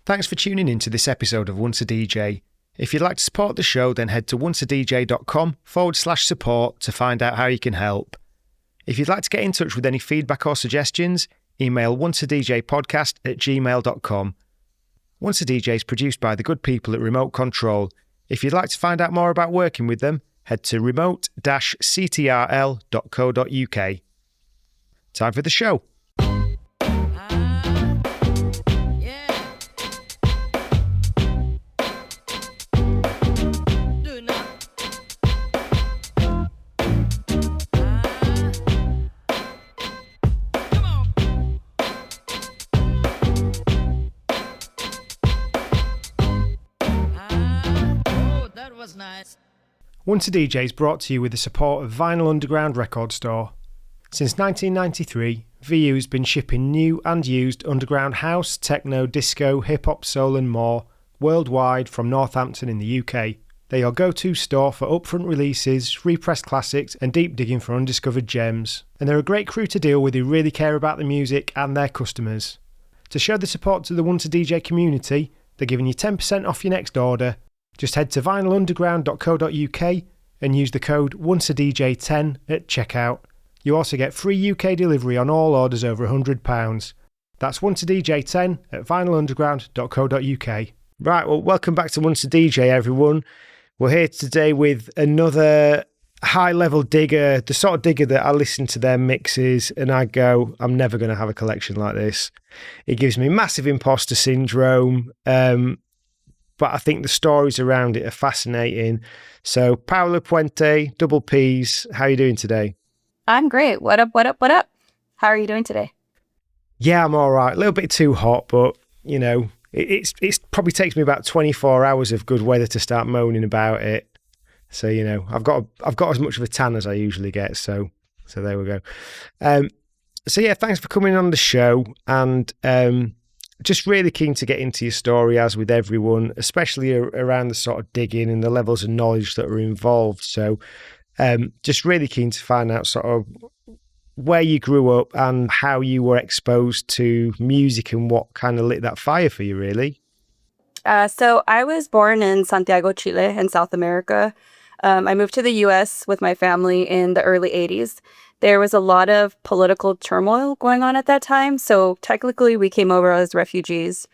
Thanks for tuning in to this episode of Once a DJ. If you'd like to support the show, then head to onceadj.com/support to find out how you can help. If you'd like to get in touch with any feedback or suggestions, email onceadjpodcast@gmail.com. Once a DJ is produced by the good people at Remote Control. If you'd like to find out more about working with them, head to remote-ctrl.co.uk. Time for the show. Once a DJ is brought to you with the support of Vinyl Underground Record Store. Since 1993, VU has been shipping new and used underground house, techno, disco, hip-hop, soul and more worldwide from Northampton in the UK. They're your go-to store for upfront releases, repressed classics and deep digging for undiscovered gems. And they're a great crew to deal with who really care about the music and their customers. To show the support to the Once a DJ community, they're giving you 10% off your next order. Just head to vinylunderground.co.uk and use the code ONCEADJ10 at checkout. You also get free UK delivery on all orders over £100. That's ONCEADJ10 at vinylunderground.co.uk. Right, well, welcome back to Once a DJ, everyone. We're here today with another high-level digger, the sort of digger that I listen to their mixes and I go, I'm never going to have a collection like this. It gives me massive imposter syndrome. But I think the stories around it are fascinating. So, Paula Puente, Double P's, how are you doing today? I'm great. What up, what up, what up? How are you doing today? Yeah, I'm all right. A little bit too hot, but, you know, it's probably takes me about 24 hours of good weather to start moaning about it. So, you know, I've got as much of a tan as I usually get. So there we go. So, yeah, thanks for coming on the show. And just really keen to get into your story, as with everyone, especially around the sort of digging and the levels of knowledge that are involved. So just really keen to find out sort of where you grew up and how you were exposed to music and what kind of lit that fire for you, really. So I was born in Santiago, Chile, in South America. I moved to the U.S. with my family in the early 80s. There was a lot of political turmoil going on at that time, so technically we came over as refugees.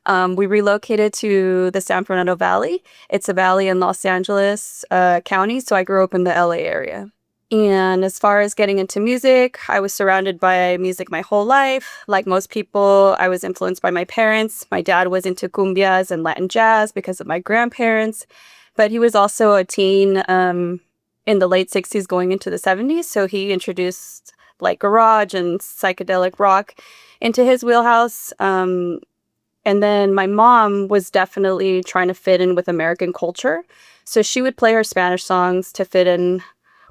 We relocated to the San Fernando Valley. It's a valley in Los Angeles County, so I grew up in the LA area. And as far as getting into music, I was surrounded by music my whole life. Like most people, I was influenced by my parents. My dad was into cumbias and Latin jazz because of my grandparents, but he was also a teen in the late 60s going into the 70s. So he introduced like garage and psychedelic rock into his wheelhouse. And then my mom was definitely trying to fit in with American culture. So she would play her Spanish songs to fit in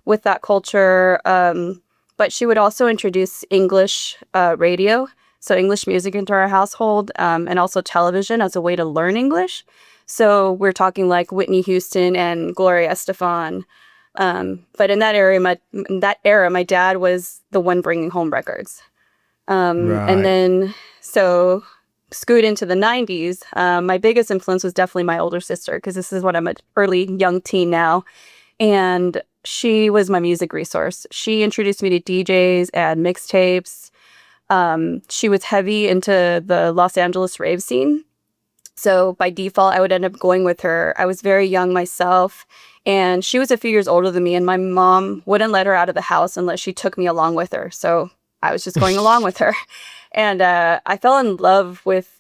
with that culture. But she would also introduce English radio, so English music into our household, and also television as a way to learn English. So we're talking like Whitney Houston and Gloria Estefan. But in that era, my dad was the one bringing home records. Right. And then, so scoot into the 90s, my biggest influence was definitely my older sister, because this is what I'm an early young teen now. And she was my music resource. She introduced me to DJs and mixtapes. She was heavy into the Los Angeles rave scene. So by default, I would end up going with her. I was very young myself, and she was a few years older than me, and my mom wouldn't let her out of the house unless she took me along with her. So I was just going along with her. And I fell in love with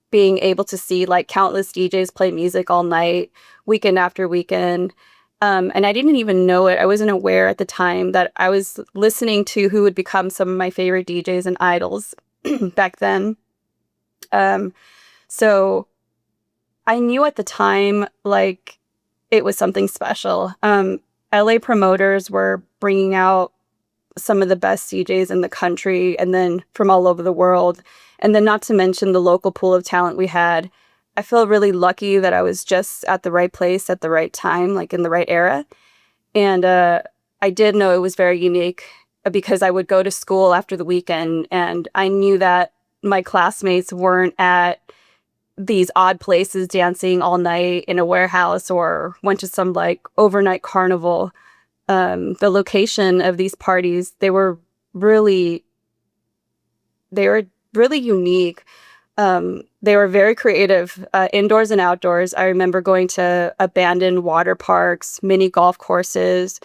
being able to see like countless DJs play music all night, weekend after weekend. And I didn't even know it. I wasn't aware at the time that I was listening to who would become some of my favorite DJs and idols back then. So I knew at the time, like, it was something special. LA promoters were bringing out some of the best DJs in the country and then from all over the world. And then not to mention the local pool of talent we had. I feel really lucky that I was just at the right place at the right time, like in the right era. And I did know it was very unique because I would go to school after the weekend and I knew that my classmates weren't at these odd places dancing all night in a warehouse or went to some like overnight carnival. The location of these parties, they were really unique. They were very creative, indoors and outdoors. I remember going to abandoned water parks, mini golf courses,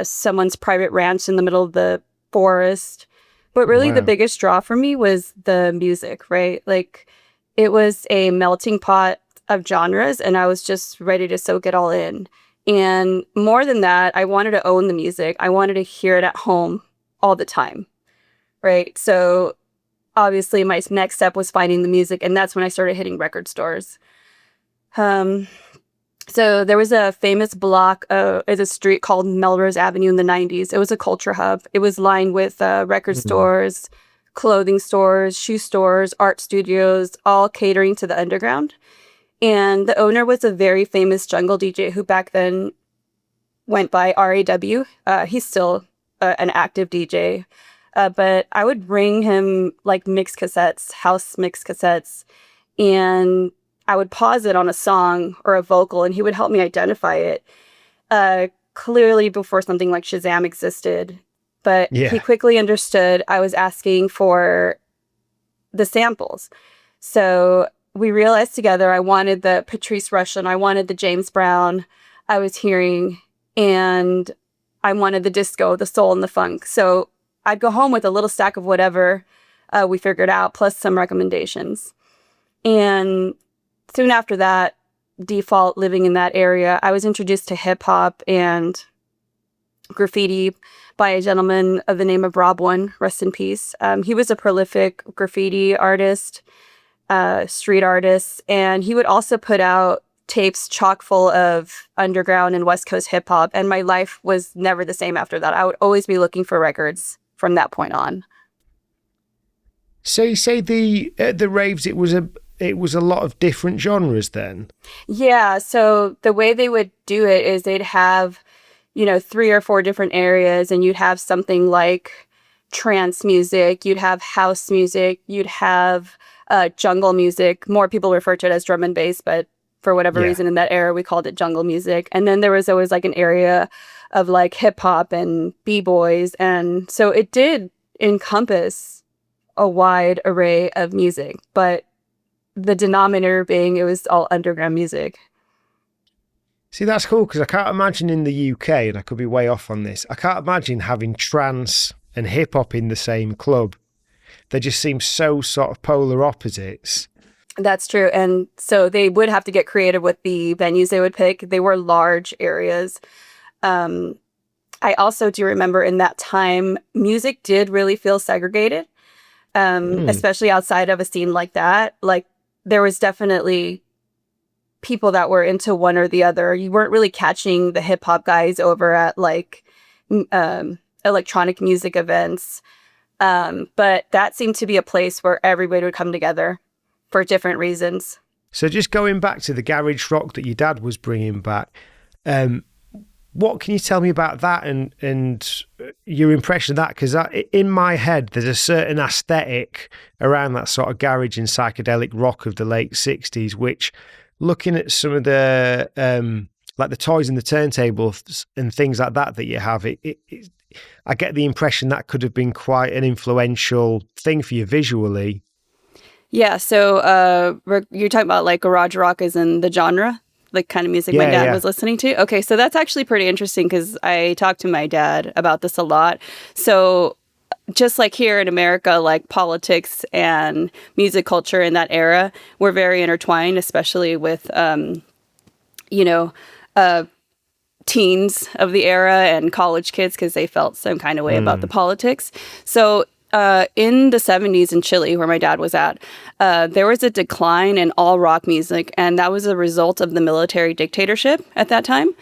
someone's private ranch in the middle of the forest. But really the Wow. biggest draw for me was the music, right? Like it was a melting pot of genres and I was just ready to soak it all in. And more than that, I wanted to own the music. I wanted to hear it at home all the time, right? So obviously my next step was finding the music, and that's when I started hitting record stores. Um, so there was a famous block, is a street called Melrose Avenue in the 90s. It was a culture hub. It was lined with record Mm. stores, clothing stores, shoe stores, art studios, all catering to the underground. And the owner was a very famous jungle DJ who back then went by RAW. He's still an active DJ. But I would bring him like mix cassettes, house mix cassettes, and I would pause it on a song or a vocal, and he would help me identify it. Clearly before something like Shazam existed. But he Yeah. quickly understood I was asking for the samples. So we realized together I wanted the Patrice Rushen, I wanted the James Brown I was hearing, and I wanted the disco, the soul, and the funk. So I'd go home with a little stack of whatever we figured out, plus some recommendations. And soon after that, default living in that area, I was introduced to hip hop and graffiti by a gentleman of the name of Rob One, rest in peace. He was a prolific graffiti artist, street artist, and he would also put out tapes chock full of underground and West Coast hip hop. And my life was never the same after that. I would always be looking for records from that point on. So you say the raves, it was a lot of different genres then. Yeah, so the way they would do it is they'd have, 3 or 4 different areas, and you'd have something like trance music, you'd have house music, you'd have jungle music. More people refer to it as drum and bass, but for whatever Yeah. reason in that era, we called it jungle music. And then there was always like an area of like hip hop and b-boys. And so it did encompass a wide array of music, but the denominator being it was all underground music. See, that's cool because I can't imagine in the UK, and I could be way off on this, I can't imagine having trance and hip hop in the same club. They just seem so sort of polar opposites. That's true. And so they would have to get creative with the venues they would pick. They were large areas. I also do remember in that time, music did really feel segregated, especially outside of a scene like that. Like there was definitely people that were into one or the other. You weren't really catching the hip hop guys over at like electronic music events. But that seemed to be a place where everybody would come together for different reasons. So just going back to the garage rock that your dad was bringing back, what can you tell me about that and your impression of that? Because in my head, there's a certain aesthetic around that sort of garage and psychedelic rock of the late 60s, which looking at some of the, like the toys and the turntables and things like that you have, I get the impression that could have been quite an influential thing for you visually. Yeah, so you're talking about like garage rock as in the genre, like kind of music my dad was listening to? Okay, so that's actually pretty interesting because I talked to my dad about this a lot. So just like here in America, like politics and music culture in that era were very intertwined, especially with, teens of the era and college kids because they felt some kind of way about the politics. So in the 70s in Chile, where my dad was at, there was a decline in all rock music, and that was a result of the military dictatorship at that time,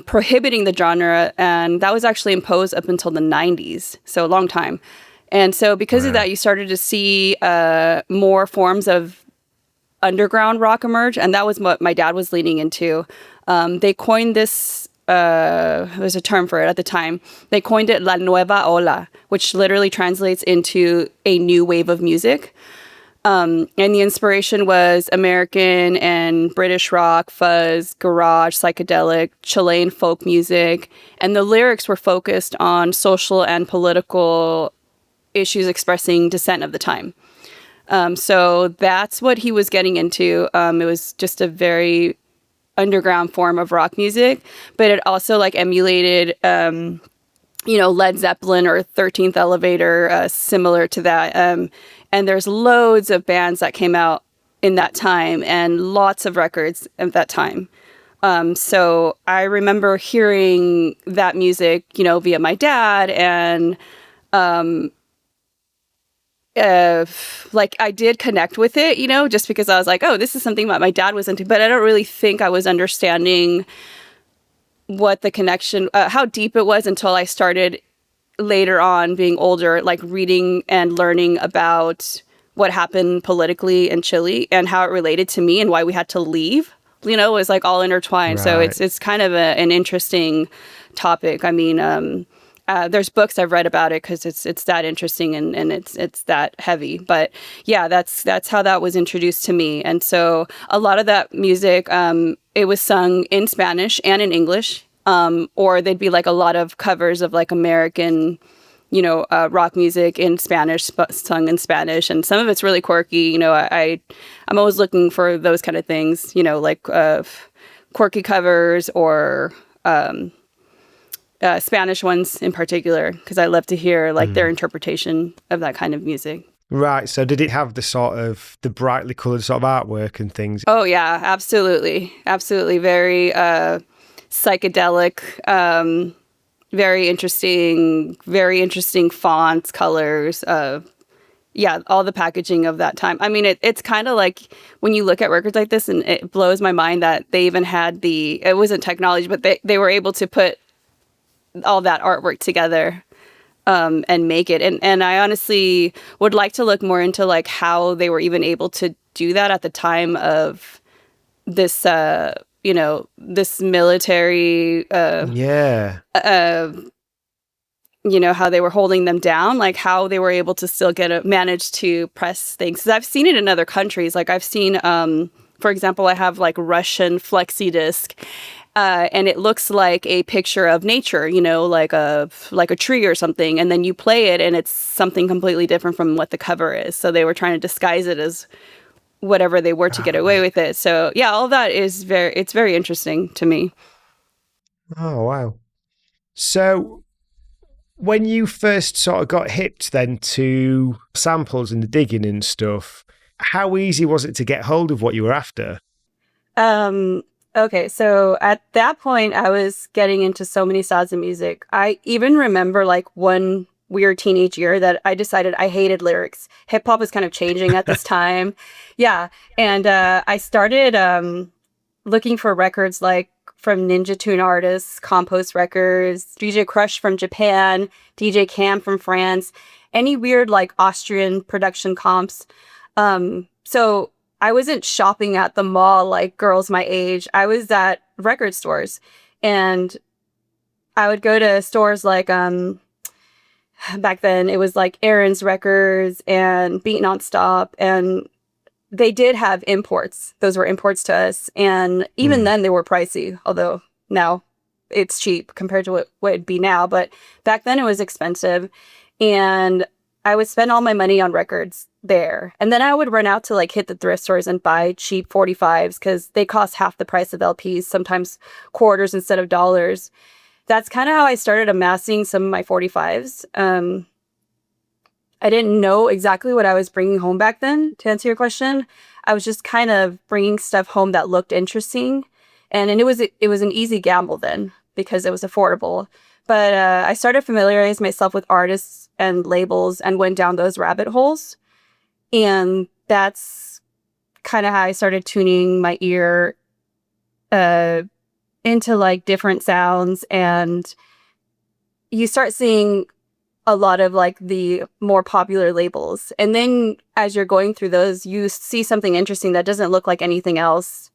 prohibiting the genre, and that was actually imposed up until the 90s, so a long time. And so because of that, you started to see more forms of underground rock emerge, and that was what my dad was leaning into. They coined this, there's a term for it at the time. They coined it La Nueva Ola, which literally translates into a new wave of music. And the inspiration was American and British rock, fuzz, garage, psychedelic, Chilean folk music. And the lyrics were focused on social and political issues expressing dissent of the time. So that's what he was getting into. It was just a very underground form of rock music, but it also like emulated, Led Zeppelin or 13th Elevator, similar to that. And there's loads of bands that came out in that time and lots of records at that time. So I remember hearing that music, via my dad, and I did connect with it, just because I was like, oh, this is something that my dad was into, but I don't really think I was understanding what the connection, how deep it was until I started later on being older, like reading and learning about what happened politically in Chile and how it related to me and why we had to leave. It was like all intertwined. Right. So it's kind of an interesting topic. I mean, there's books I've read about it because it's that interesting and it's that heavy. But yeah, that's how that was introduced to me. And so a lot of that music, it was sung in Spanish and in English. Or they'd be like a lot of covers of like American, rock music in Spanish, sung in Spanish. And some of it's really quirky. I'm always looking for those kind of things, like quirky covers or Spanish ones in particular, because I love to hear like their interpretation of that kind of music. Right. So did it have the brightly coloured sort of artwork and things? Oh, yeah, absolutely. Absolutely. Very psychedelic, very interesting fonts, colors, all the packaging of that time. I mean, it's kind of like when you look at records like this, and it blows my mind that they even had it wasn't technology, but they were able to put all that artwork together and make it. And I honestly would like to look more into like how they were even able to do that at the time of this, this military, how they were holding them down, like how they were able to still manage to press things. 'Cause I've seen it in other countries. Like I've seen, for example, I have like Russian flexi disc, and it looks like a picture of nature, like a tree or something. And then you play it and it's something completely different from what the cover is. So they were trying to disguise it as whatever they were to get away with it. So yeah, all that is it's very interesting to me. Oh, wow. So when you first sort of got hipped then to samples and the digging and stuff, how easy was it to get hold of what you were after? Okay, so at that point, I was getting into so many styles of music. I even remember like one weird teenage year that I decided I hated lyrics. Hip hop was kind of changing at this time. Yeah. And I started looking for records like from Ninja Tune artists, Compost Records, DJ Crush from Japan, DJ Cam from France, any weird like Austrian production comps. So I wasn't shopping at the mall like girls my age. I was at record stores, and I would go to stores like back then it was like Aaron's Records and Beat Nonstop, and they did have imports. Those were imports to us, and even then they were pricey, although now it's cheap compared to what it'd be now, but back then it was expensive. And I would spend all my money on records there. And then I would run out to like hit the thrift stores and buy cheap 45s because they cost half the price of LPs, sometimes quarters instead of dollars. That's kind of how I started amassing some of my 45s. I didn't know exactly what I was bringing home back then, to answer your question. I was just kind of bringing stuff home that looked interesting. And it was an easy gamble then because it was affordable. But I started familiarizing myself with artists and labels and went down those rabbit holes. And that's kind of how I started tuning my ear into like different sounds. And you start seeing a lot of like the more popular labels. And then as you're going through those, you see something interesting that doesn't look like anything else.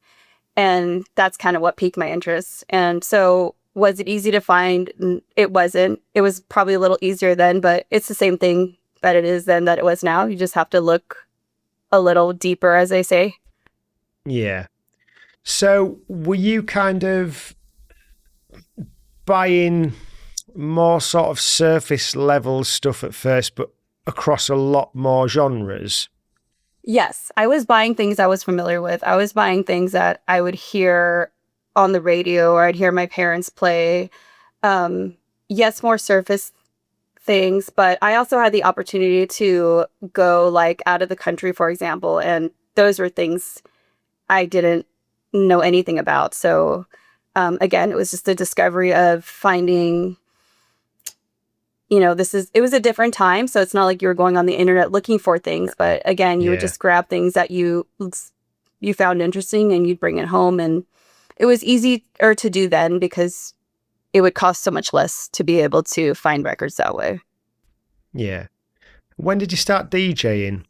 And that's kind of what piqued my interest. And so was it easy to find? It wasn't. It was probably a little easier then, but it's the same thing that it is then that it was now. You just have to look a little deeper, as they say. Yeah. So were you kind of buying more sort of surface level stuff at first, but across a lot more genres? Yes, I was buying things I was familiar with. I was buying things that I would hear on the radio or I'd hear my parents play. Um, yes, more surface things, but I also had the opportunity to go like out of the country, for example, and those were things I didn't know anything about. So again, it was just a discovery of finding, it was a different time. So it's not like you were going on the internet looking for things, but again, you would Yeah. just grab things that you found interesting and you'd bring it home. And it was easier to do then because it would cost so much less to be able to find records that way. Yeah. When did you start DJing?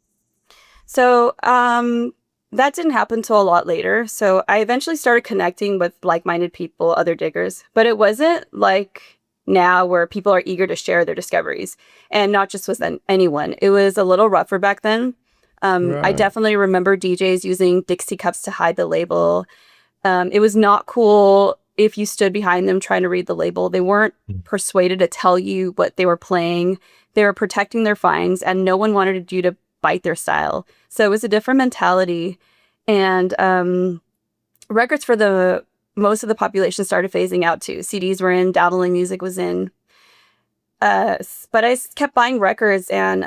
So that didn't happen till a lot later. So I eventually started connecting with like-minded people, other diggers, but it wasn't like now where people are eager to share their discoveries, and not just with anyone. It was a little rougher back then. I Right. definitely remember DJs using Dixie cups to hide the label. It was not cool if you stood behind them trying to read the label. They weren't persuaded to tell you what they were playing. They were protecting their finds, and no one wanted you to bite their style. So it was a different mentality. And records for the most of the population started phasing out too. CDs were in, downloading music was in. But I kept buying records and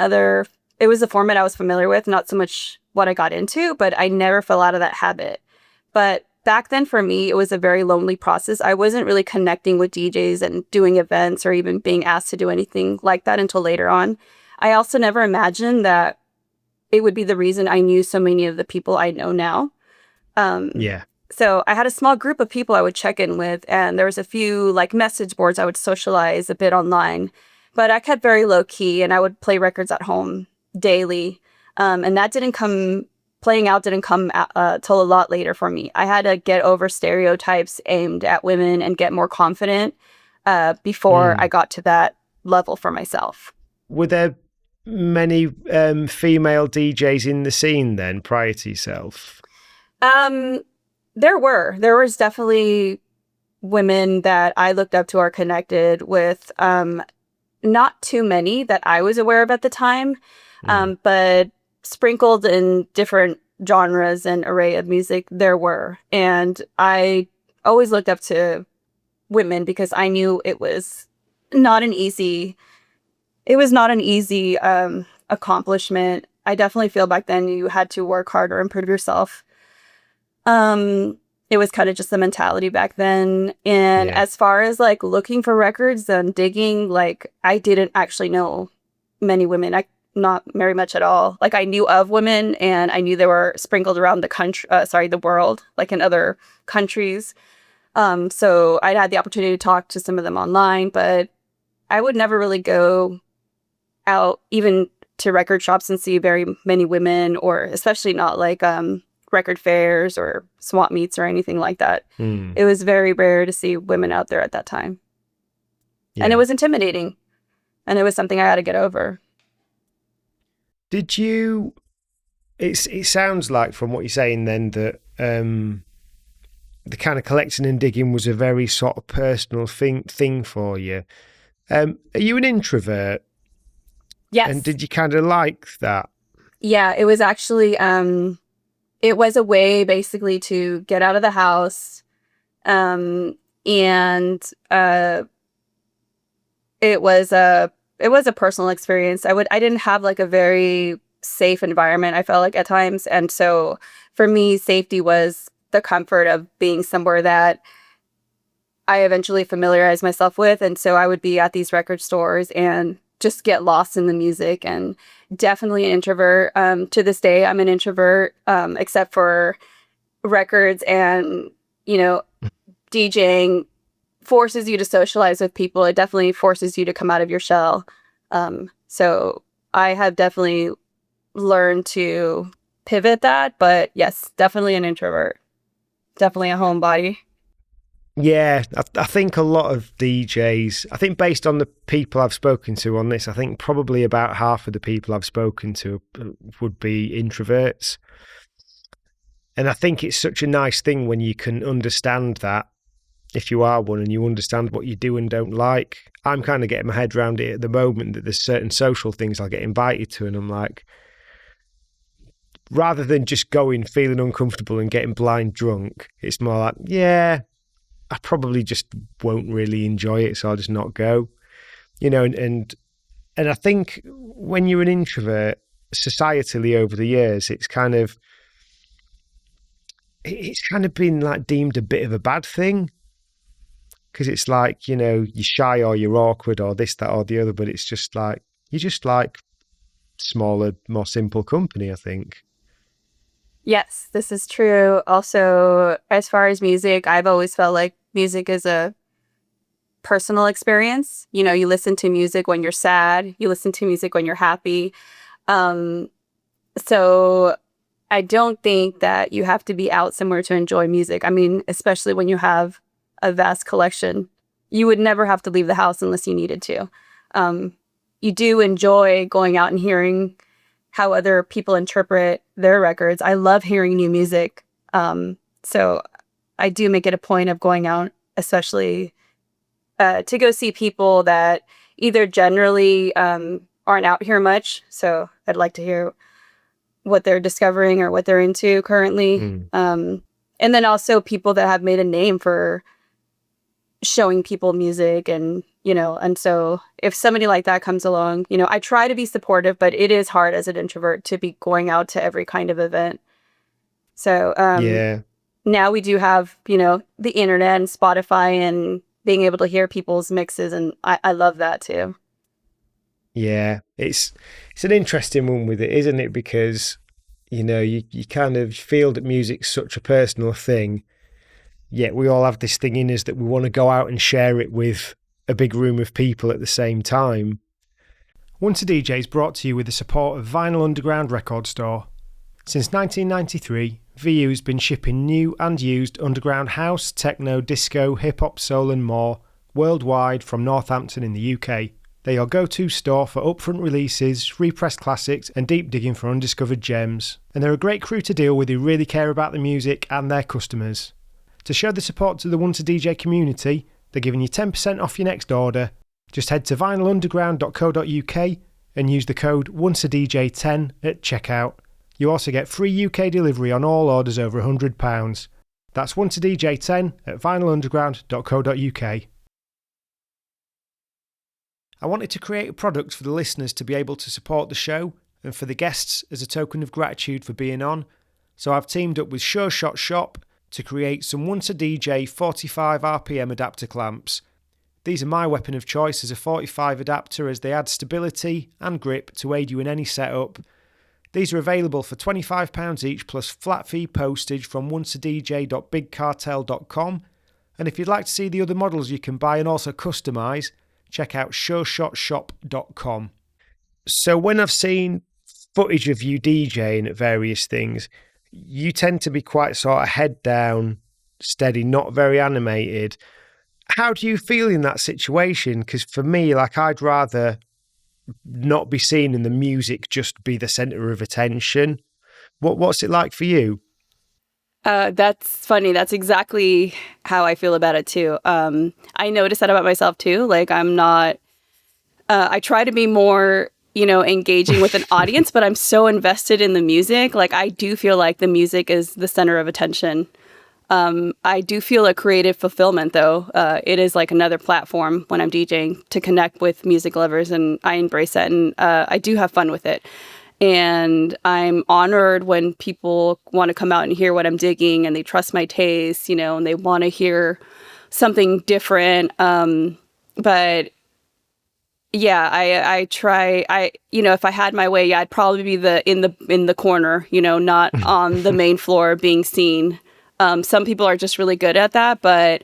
it was a format I was familiar with, not so much what I got into, but I never fell out of that habit. But back then for me, it was a very lonely process. I wasn't really connecting with DJs and doing events or even being asked to do anything like that until later on. I also never imagined that it would be the reason I knew so many of the people I know now. Um, Yeah. so I had a small group of people I would check in with, and there was a few like message boards I would socialize a bit online, but I kept very low key and I would play records at home daily. And that didn't come playing out didn't come till a lot later for me. I had to get over stereotypes aimed at women and get more confident before I Mm. got to that level for myself. Were there many female DJs in the scene then prior to yourself? Um, there was definitely women that I looked up to or connected with. Not too many that I was aware of at the time, Mm. but sprinkled in different genres and array of music there were. And I always looked up to women because I knew not an easy, it was not an easy accomplishment. I definitely feel back then you had to work harder and prove yourself. Um, it was kind of just the mentality back then. And Yeah. as far as like looking for records and digging, like I didn't actually know many women. Not very much at all. Like I knew of women and I knew they were sprinkled around the country, the world, like in other countries. So I'd had the opportunity to talk to some of them online, but I would never really go out even to record shops and see very many women, or especially not like record fairs or swap meets or anything like that. Mm. It was very rare to see women out there at that time. And it Yeah. was intimidating. And it was something I had to get over. Did you? It sounds like from what you're saying then that the kind of collecting and digging was a very sort of personal thing for you. Are you an introvert? And Yes. did you kind of like that? Yeah, it was actually it was a way basically to get out of the house. And it was a personal experience. I didn't have like a very safe environment, I felt like at times. And so for me, safety was the comfort of being somewhere that I eventually familiarized myself with. And so I would be at these record stores and just get lost in the music, and definitely an introvert. To this day, I'm an introvert, except for records and, you know, DJing forces you to socialize with people. It definitely forces you to come out of your shell. So I have definitely learned to pivot that, but yes, definitely an introvert, definitely a homebody. Yeah, I think a lot of DJs, I think based on the people I've spoken to on this, I think probably about half of the people I've spoken to would be introverts. And I think it's such a nice thing when you can understand that, if you are one and you understand what you do and don't like. I'm kind of getting my head around it at the moment that there's certain social things I'll get invited to, and I'm like, rather than just going feeling uncomfortable and getting blind drunk, it's more like, yeah, I probably just won't really enjoy it, so I'll just not go. And I think when you're an introvert, societally over the years, it's kind of been like deemed a bit of a bad thing, because it's like, you're shy or you're awkward or this, that, or the other, but it's just like, you just like smaller, more simple company, I think. Yes, this is true. Also, as far as music, I've always felt like music is a personal experience. You listen to music when you're sad, you listen to music when you're happy. Um, so I don't think that you have to be out somewhere to enjoy music. I mean, especially when you have a vast collection, you would never have to leave the house unless you needed to. Um, you do enjoy going out and hearing how other people interpret their records. I love hearing new music. So I do make it a point of going out, especially to go see people that either generally aren't out here much. So I'd like to hear what they're discovering or what they're into currently. Mm. And then also people that have made a name for showing people music, and so if somebody like that comes along, I try to be supportive, but it is hard as an introvert to be going out to every kind of event. So Yeah. now we do have, the internet and Spotify and being able to hear people's mixes, and I love that too. Yeah, it's an interesting one with it, isn't it? Because you kind of feel that music's such a personal thing, yet we all have this thing in us that we want to go out and share it with a big room of people at the same time. Once a DJ is brought to you with the support of Vinyl Underground Record Store. Since 1993, VU's been shipping new and used underground house, techno, disco, hip-hop, soul and more worldwide from Northampton in the UK. They're your go-to store for upfront releases, repressed classics and deep digging for undiscovered gems. And they're a great crew to deal with who really care about the music and their customers. To show the support to the Once a DJ community, they're giving you 10% off your next order. Just head to vinylunderground.co.uk and use the code ONCEADJ10 at checkout. You also get free UK delivery on all orders over £100. That's ONCEADJ10 at vinylunderground.co.uk. I wanted to create a product for the listeners to be able to support the show and for the guests as a token of gratitude for being on, so I've teamed up with Sure Shot Shop to create some Once a DJ 45 RPM adapter clamps. These are my weapon of choice as a 45 adapter, as they add stability and grip to aid you in any setup. These are available for £25 each plus flat fee postage from onceadj.bigcartel.com, and if you'd like to see the other models you can buy and also customise, check out sureshotshop.com. So when I've seen footage of you DJing at various things, you tend to be quite sort of head down, steady, not very animated. How do you feel in that situation? Because for me, like, I'd rather not be seen and the music just be the centre of attention. What's it like for you? That's funny. That's exactly how I feel about it too. I notice that about myself too. Like, I'm not, I try to be more, engaging with an audience, but I'm so invested in the music. Like, I do feel like the music is the center of attention. I do feel a creative fulfillment though. It is like another platform when I'm DJing to connect with music lovers, and I embrace that, and I do have fun with it. And I'm honored when people want to come out and hear what I'm digging, and they trust my taste, and they want to hear something different. But yeah, I try. If I had my way, I'd probably be in the corner, not on the main floor being seen. Some people are just really good at that, but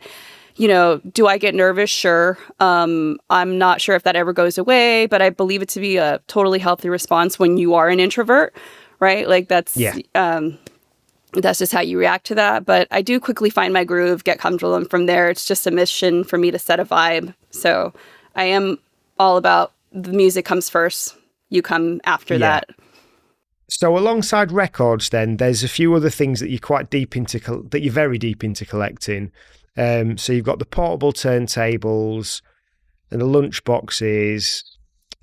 do I get nervous? Sure. I'm not sure if that ever goes away, but I believe it to be a totally healthy response when you are an introvert, right? Like, that's, Yeah. that's just how you react to that. But I do quickly find my groove, get comfortable, and from there, it's just a mission for me to set a vibe. So I am all about the music comes first, you come after Yeah. that. So alongside records, then there's a few other things that you're quite deep into, that you're very deep into collecting. So you've got the portable turntables and the lunch boxes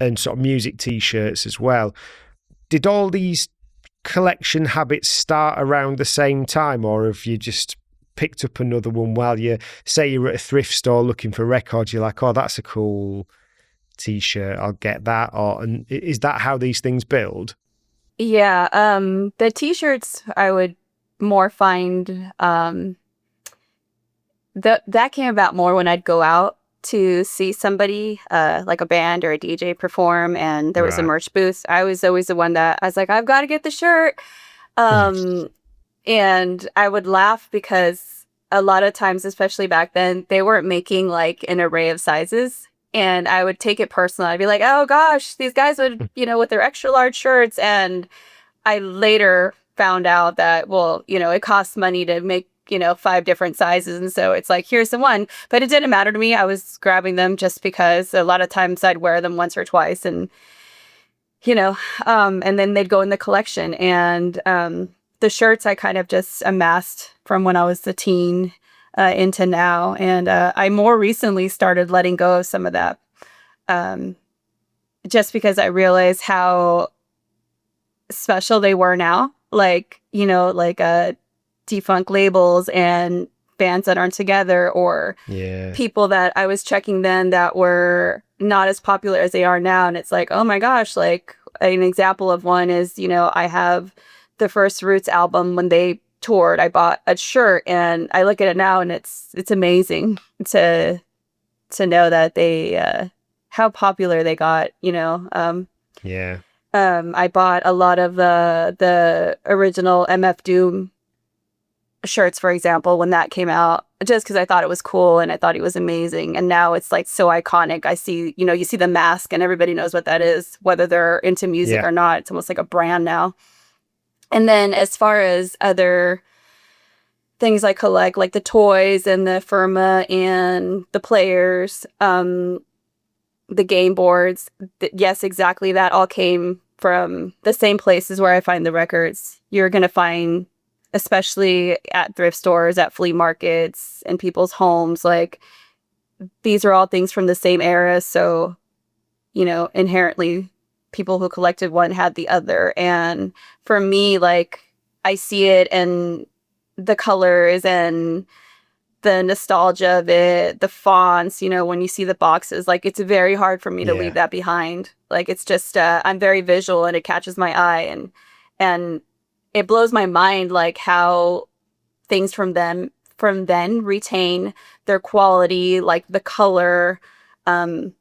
and sort of music T-shirts as well. Did all these collection habits start around the same time, or have you just picked up another one while you say you're at a thrift store looking for records? You're like, oh, that's a cool T-shirt, I'll get that. Or and is that how these things build? Yeah, the t-shirts I would more find that came about more when I'd go out to see somebody, like a band or a DJ perform, and there was a Right. merch booth. I was always the one that I was like, I've got to get the shirt. Um, and I would laugh because a lot of times, especially back then, they weren't making like an array of sizes. And I would take it personal. I'd be like, oh gosh, these guys would, with their extra large shirts. And I later found out that, well, it costs money to make, 5 different sizes. And so it's like, here's the one. But it didn't matter to me. I was grabbing them just because a lot of times I'd wear them once or twice. And then they'd go in the collection. And the shirts I kind of just amassed from when I was a teen into now. And I more recently started letting go of some of that, um, just because I realized how special they were now. Like, defunct labels and bands that aren't together, or Yeah. people that I was checking then that were not as popular as they are now. And it's like, oh my gosh, like an example of one is, I have the first Roots album when they toured. I bought a shirt and I look at it now and it's amazing to know that they how popular they got. Yeah. I bought a lot of the original MF Doom shirts, for example, when that came out, just because I thought it was cool and I thought he was amazing. And now it's like so iconic. I see, you see the mask and everybody knows what that is, whether they're into music Yeah. or not. It's almost like a brand now. And then as far as other things I collect, like the toys and the Firma and the players, the game boards, yes, exactly. That all came from the same places where I find the records. You're going to find, especially at thrift stores, at flea markets, and people's homes, like these are all things from the same era. So, inherently, people who collected one had the other. And for me, like, I see it and the colors and the nostalgia of it, the fonts, when you see the boxes, like it's very hard for me to leave Yeah. that behind. Like it's just I'm very visual and it catches my eye, and it blows my mind like how things from then retain their quality, like the color. Um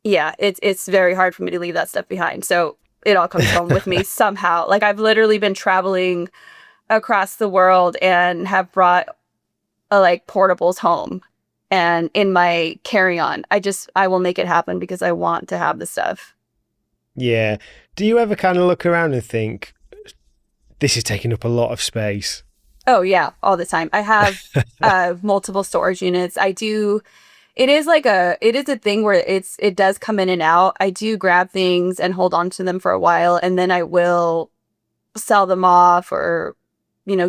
yeah, it's very hard for me to leave that stuff behind. So it all comes home with me somehow. Like I've literally been traveling across the world and have brought like portables home and in my carry-on. I will make it happen because I want to have the stuff. Yeah. Do you ever kind of look around and think, this is taking up a lot of space? Oh yeah, all the time. I have multiple storage units. I do. It is a thing where it does come in and out. I do grab things and hold on to them for a while, and then I will sell them off or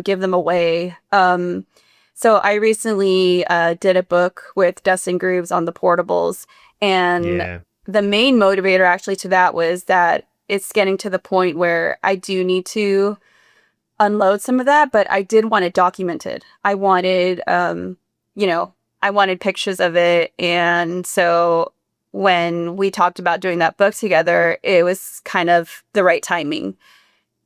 give them away. So I recently did a book with Dustin Grooves on the portables, and Yeah. the main motivator actually to that was that it's getting to the point where I do need to unload some of that, but I did want it documented. I wanted, I wanted pictures of it. And so when we talked about doing that book together, it was kind of the right timing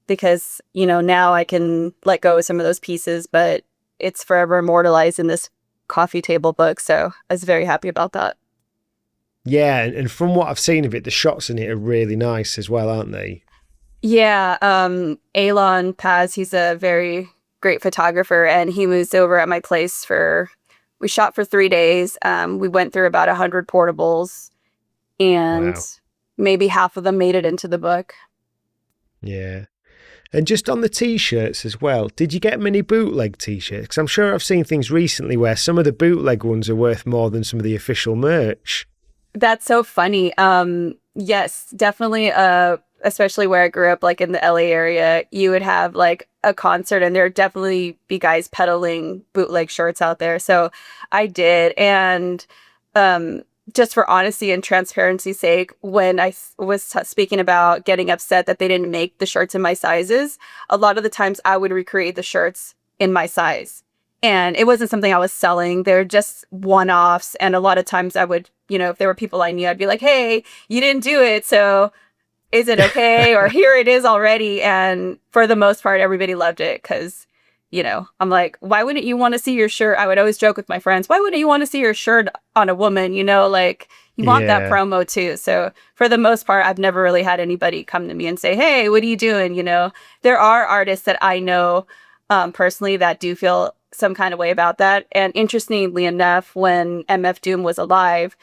because, now I can let go of some of those pieces, but it's forever immortalized in this coffee table book. So I was very happy about that. Yeah. And from what I've seen of it, the shots in it are really nice as well, aren't they? Yeah, Alon Paz, he's a very great photographer, and he was over at my place we shot for 3 days. We went through about 100 portables, and Wow. maybe half of them made it into the book. Yeah. And just on the T-shirts as well, did you get many bootleg T-shirts? Because I'm sure I've seen things recently where some of the bootleg ones are worth more than some of the official merch. That's so funny. Yes, definitely. Especially where I grew up, like in the LA area, you would have like a concert and there'd definitely be guys peddling bootleg shirts out there. So I did. And just for honesty and transparency's sake, when I was speaking about getting upset that they didn't make the shirts in my sizes, a lot of the times I would recreate the shirts in my size. And it wasn't something I was selling. They're just one-offs. And a lot of times I would, if there were people I knew, I'd be like, hey, you didn't do it. So is it okay? Or here it is already. And for the most part, everybody loved it because, I'm like, why wouldn't you want to see your shirt? I would always joke with my friends, why wouldn't you want to see your shirt on a woman? Like you want that Yeah. promo too. So for the most part, I've never really had anybody come to me and say, hey, what are you doing? There are artists that I know personally that do feel some kind of way about that. And interestingly enough, when MF Doom was alive,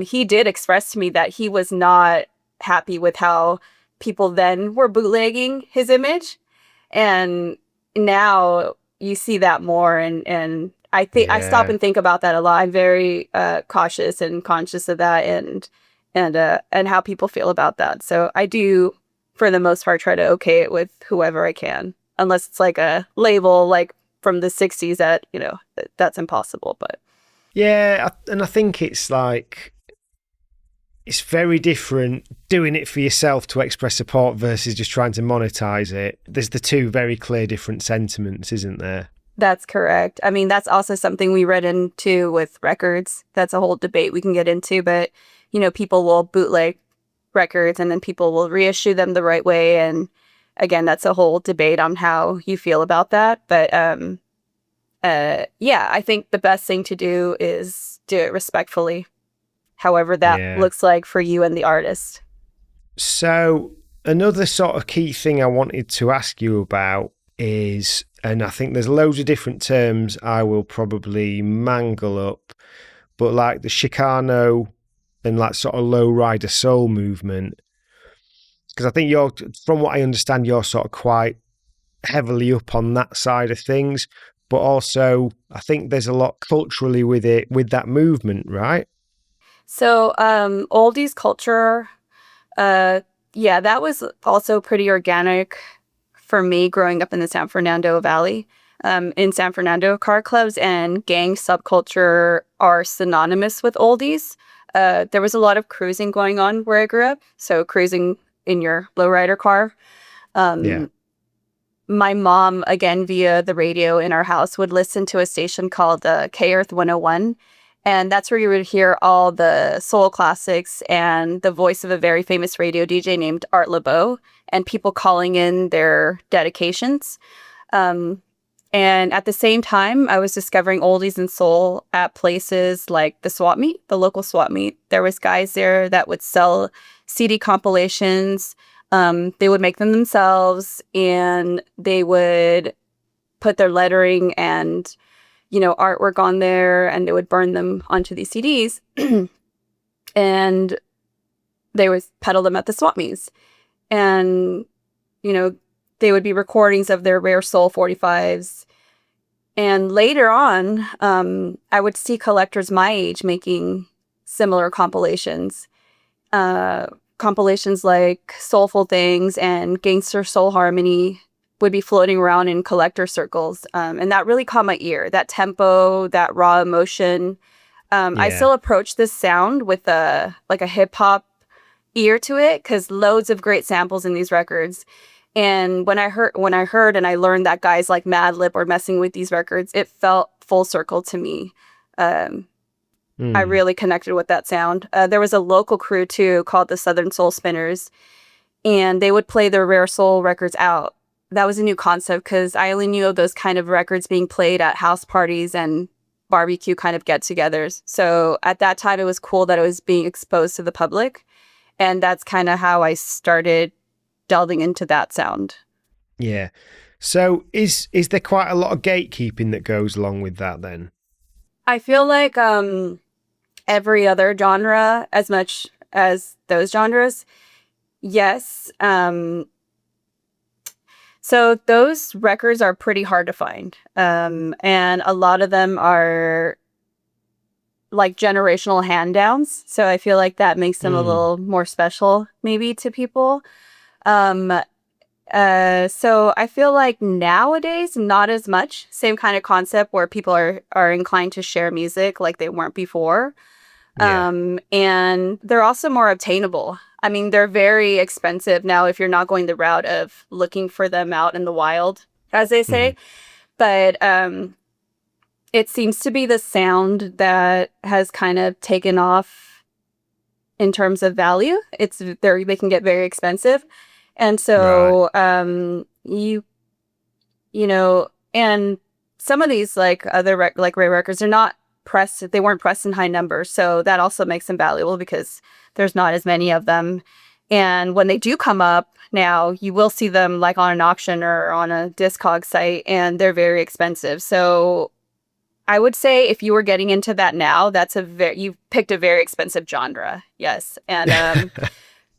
he did express to me that he was not happy with how people then were bootlegging his image. And now you see that more. And I think I stop Yeah. and think about that a lot. I'm very cautious and conscious of that and how people feel about that. So I do, for the most part, try to okay it with whoever I can, unless it's like a label like from the 60s that, that's impossible. But Yeah. And I think it's like, it's very different doing it for yourself to express support versus just trying to monetize it. There's the two very clear different sentiments, isn't there? that's correct. I mean, that's also something we read into with records. That's a whole debate we can get into, but, people will bootleg records and then people will reissue them the right way. And again, that's a whole debate on how you feel about that. But yeah, I think the best thing to do is do it respectfully, however that Yeah. looks like for you and the artist. So another sort of key thing I wanted to ask you about is, and I think there's loads of different terms I will probably mangle up, but like the chicano and like sort of lowrider soul movement, because I think from what I understand, you're sort of quite heavily up on that side of things, but also I think there's a lot culturally with it, with that movement, right? So, oldies culture, uh, yeah, that was also pretty organic for me growing up in the San Fernando Valley. In San Fernando, car clubs and gang subculture are synonymous with oldies. There was a lot of cruising going on where I grew up. So cruising in your lowrider car. Yeah. Um, my mom, again, via the radio in our house, would listen to a station called K Earth 101. And that's where you would hear all the soul classics and the voice of a very famous radio DJ named Art LeBeau and people calling in their dedications. Um, and at the same time, I was discovering oldies and soul at places like the swap meet, the local swap meet. There was guys there that would sell CD compilations. They would make them themselves and they would put their lettering and, artwork on there and they would burn them onto these CDs and they would peddle them at the swap meets. And, you know, they would be recordings of their rare soul 45s. And later on, I would see collectors my age making similar compilations. Compilations like Soulful Things and Gangster Soul Harmony would be floating around in collector circles. And that really caught my ear, that tempo, that raw emotion. I Yeah. still approach this sound with a hip hop ear to it because loads of great samples in these records. And when I heard and I learned that guys like Madlib were messing with these records, it felt full circle to me. I Mm. really connected with that sound. There was a local crew too called the Southern Soul Spinners, and they would play their rare soul records out. That was a new concept because I only knew of those kind of records being played at house parties and barbecue kind of get-togethers. So at that time, it was cool that it was being exposed to the public, and that's kind of how I started delving into that sound. Yeah. So is there quite a lot of gatekeeping that goes along with that then? I feel like every other genre, as much as those genres, yes. So those records are pretty hard to find. And a lot of them are like generational hand downs. So I feel like that makes them a little more special maybe to people. Um, so I feel like nowadays, not as much. Same kind of concept where people are inclined to share music like they weren't before. Yeah. And they're also more obtainable. I mean, they're very expensive now if you're not going the route of looking for them out in the wild, as they say. But it seems to be the sound that has kind of taken off in terms of value. They can get very expensive. And Right. so you know, and some of these like other like Ray records, they're not pressed. They weren't pressed in high numbers, so that also makes them valuable because there's not as many of them. And when they do come up now, you will see them like on an auction or on a Discog site, and they're very expensive. So I would say if you were getting into that now, you've picked a very expensive genre. Yes, and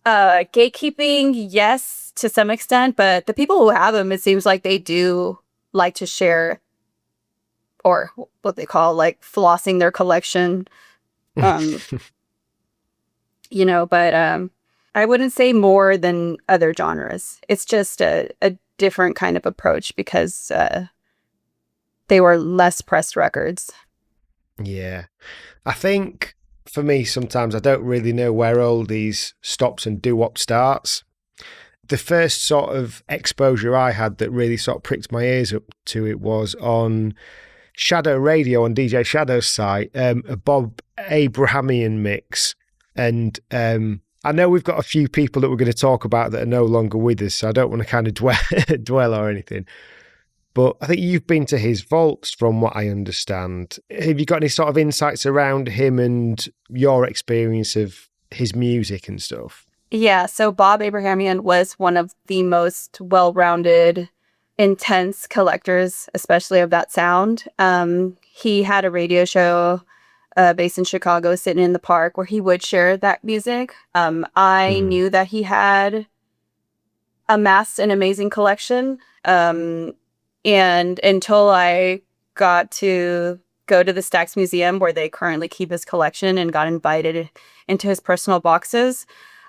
gatekeeping, yes, to some extent, but the people who have them, it seems like they do like to share, or what they call like flossing their collection. Um, but I wouldn't say more than other genres. It's just a different kind of approach because they were less pressed records. Yeah. I think for me, sometimes I don't really know where oldies stops and doo-wop starts. The first sort of exposure I had that really sort of pricked my ears up to it was on Shadow Radio on DJ Shadow's site, a Bob Abrahamian mix. And I know we've got a few people that we're going to talk about that are no longer with us, so I don't want to kind of dwell or anything. But I think you've been to his vaults from what I understand. Have you got any sort of insights around him and your experience of his music and stuff? Yeah, so Bob Abrahamian was one of the most well-rounded, intense collectors, especially of that sound. He had a radio show based in Chicago, Sitting in the Park, where he would share that music. I knew that he had amassed an amazing collection. And until I got to go to the Stax Museum, where they currently keep his collection, and got invited into his personal boxes,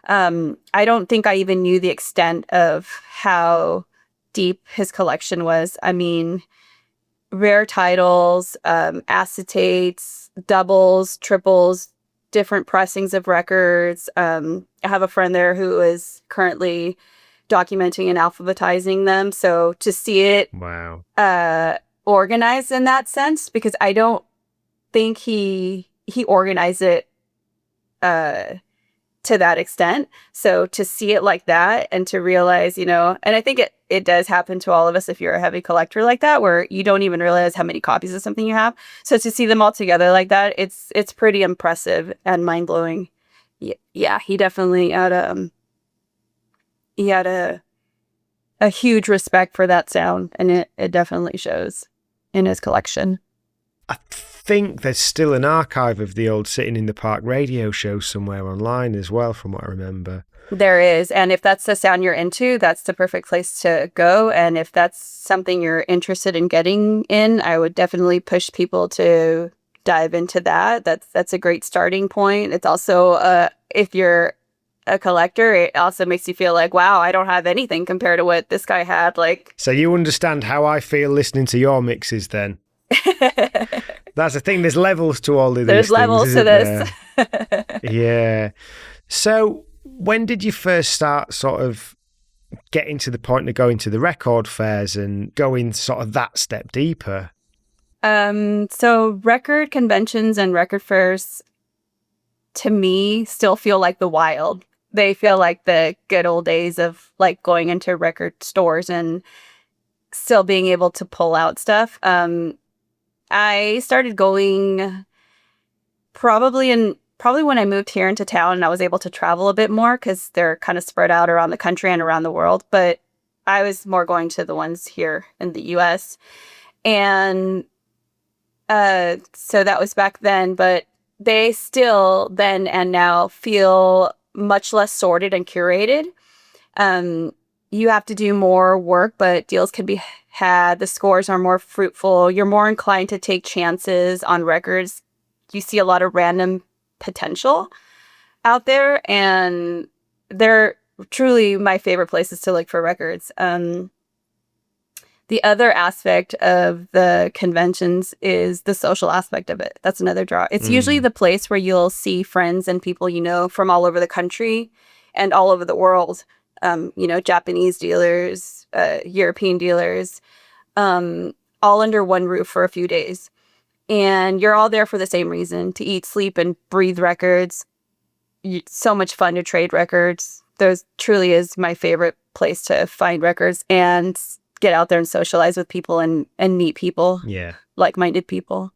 I don't think I even knew the extent of how deep his collection was. I mean, rare titles, acetates, doubles, triples, different pressings of records. I have a friend there who is currently documenting and alphabetizing them. So to see it Wow. organized in that sense, because I don't think he organized it to that extent. So to see it like that and to realize, and I think it does happen to all of us if you're a heavy collector like that, where you don't even realize how many copies of something you have. So to see them all together like that, it's pretty impressive and mind blowing. Yeah, he definitely had a huge respect for that sound, and it definitely shows in his collection. I think there's still an archive of the old Sitting in the Park radio show somewhere online as well, from what I remember. There is, and if that's the sound you're into, that's the perfect place to go. And if that's something you're interested in getting in, I would definitely push people to dive into that. That's a great starting point. It's also, if you're a collector, it also makes you feel like, wow, I don't have anything compared to what this guy had. Like, so you understand how I feel listening to your mixes then? That's the thing. There's levels to all of these things. There's levels to this. Yeah. So when did you first start sort of getting to the point of going to the record fairs and going sort of that step deeper? So record conventions and record fairs, to me, still feel like the wild. They feel like the good old days of like going into record stores and still being able to pull out stuff. I started going probably when I moved here into town, and I was able to travel a bit more because they're kind of spread out around the country and around the world. But I was more going to the ones here in the US. And so that was back then, but they still then and now feel much less sorted and curated. you have to do more work, but deals can be had. The scores are more fruitful. You're more inclined to take chances on records. You see a lot of random potential out there, and they're truly my favorite places to look for records. The other aspect of the conventions is the social aspect of it. That's another draw. It's usually the place where you'll see friends and people you know from all over the country and all over the world. Japanese dealers, European dealers, all under one roof for a few days. And you're all there for the same reason, to eat, sleep, and breathe records. So much fun to trade records. Those truly is my favorite place to find records and get out there and socialize with people and meet people. Yeah. Like-minded people.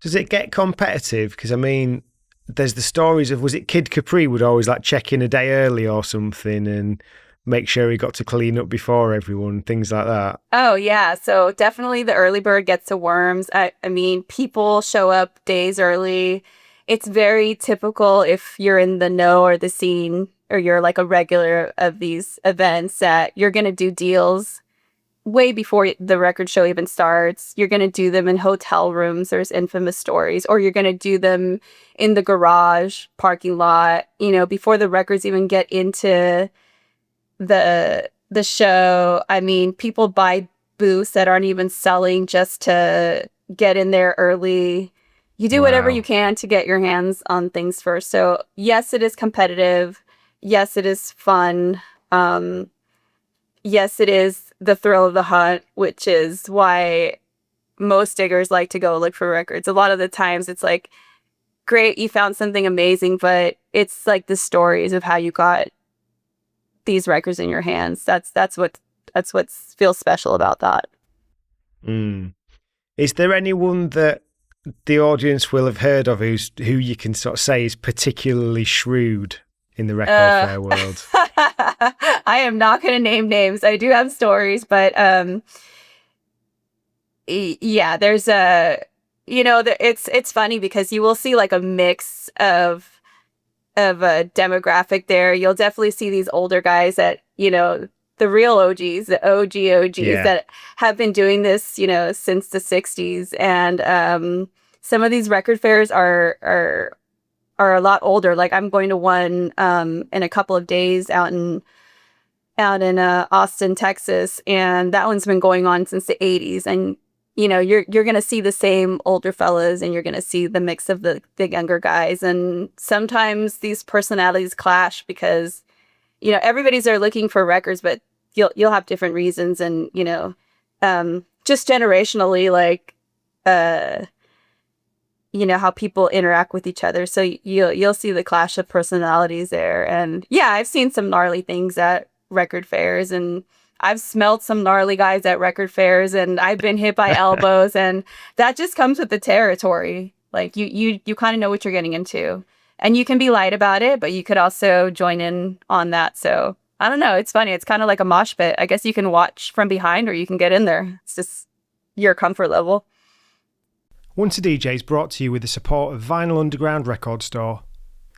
Does it get competitive? Because, I mean, there's the stories of, was it Kid Capri would always like check in a day early or something and make sure he got to clean up before everyone, things like that? Oh, yeah. So definitely the early bird gets the worms. I mean, people show up days early. It's very typical if you're in the know or the scene or you're like a regular of these events that you're going to do deals way before the record show even starts. You're going to do them in hotel rooms. There's infamous stories. Or you're going to do them in the garage, parking lot, before the records even get into the show. I mean, people buy booths that aren't even selling just to get in there early. You do whatever you can to get your hands on things first. So yes, it is competitive. Yes, it is fun. Yes, it is the thrill of the hunt, which is why most diggers like to go look for records. A lot of the times it's like, great, you found something amazing, but it's like the stories of how you got these records in your hands. That's what feels special about that. Is there anyone that the audience will have heard of who you can sort of say is particularly shrewd in the record fair world? I am not going to name names. I do have stories, but yeah, there's it's funny because you will see like a mix of a demographic there. You'll definitely see these older guys that, the real OGs, the OGs that have been doing this, since the 60s. And some of these record fairs are a lot older. Like I'm going to one in a couple of days out in Austin, Texas, and that one's been going on since the 80s. And you're going to see the same older fellas, and you're going to see the mix of the younger guys. And sometimes these personalities clash because everybody's there looking for records, but you'll have different reasons, and just generationally, like how people interact with each other. So you'll see the clash of personalities there. And yeah, I've seen some gnarly things at record fairs, and I've smelled some gnarly guys at record fairs, and I've been hit by elbows, and that just comes with the territory. Like you kind of know what you're getting into, and you can be light about it, but you could also join in on that. So I don't know. It's funny. It's kind of like a mosh pit. I guess you can watch from behind or you can get in there. It's just your comfort level. Once a DJ is brought to you with the support of Vinyl Underground Record Store.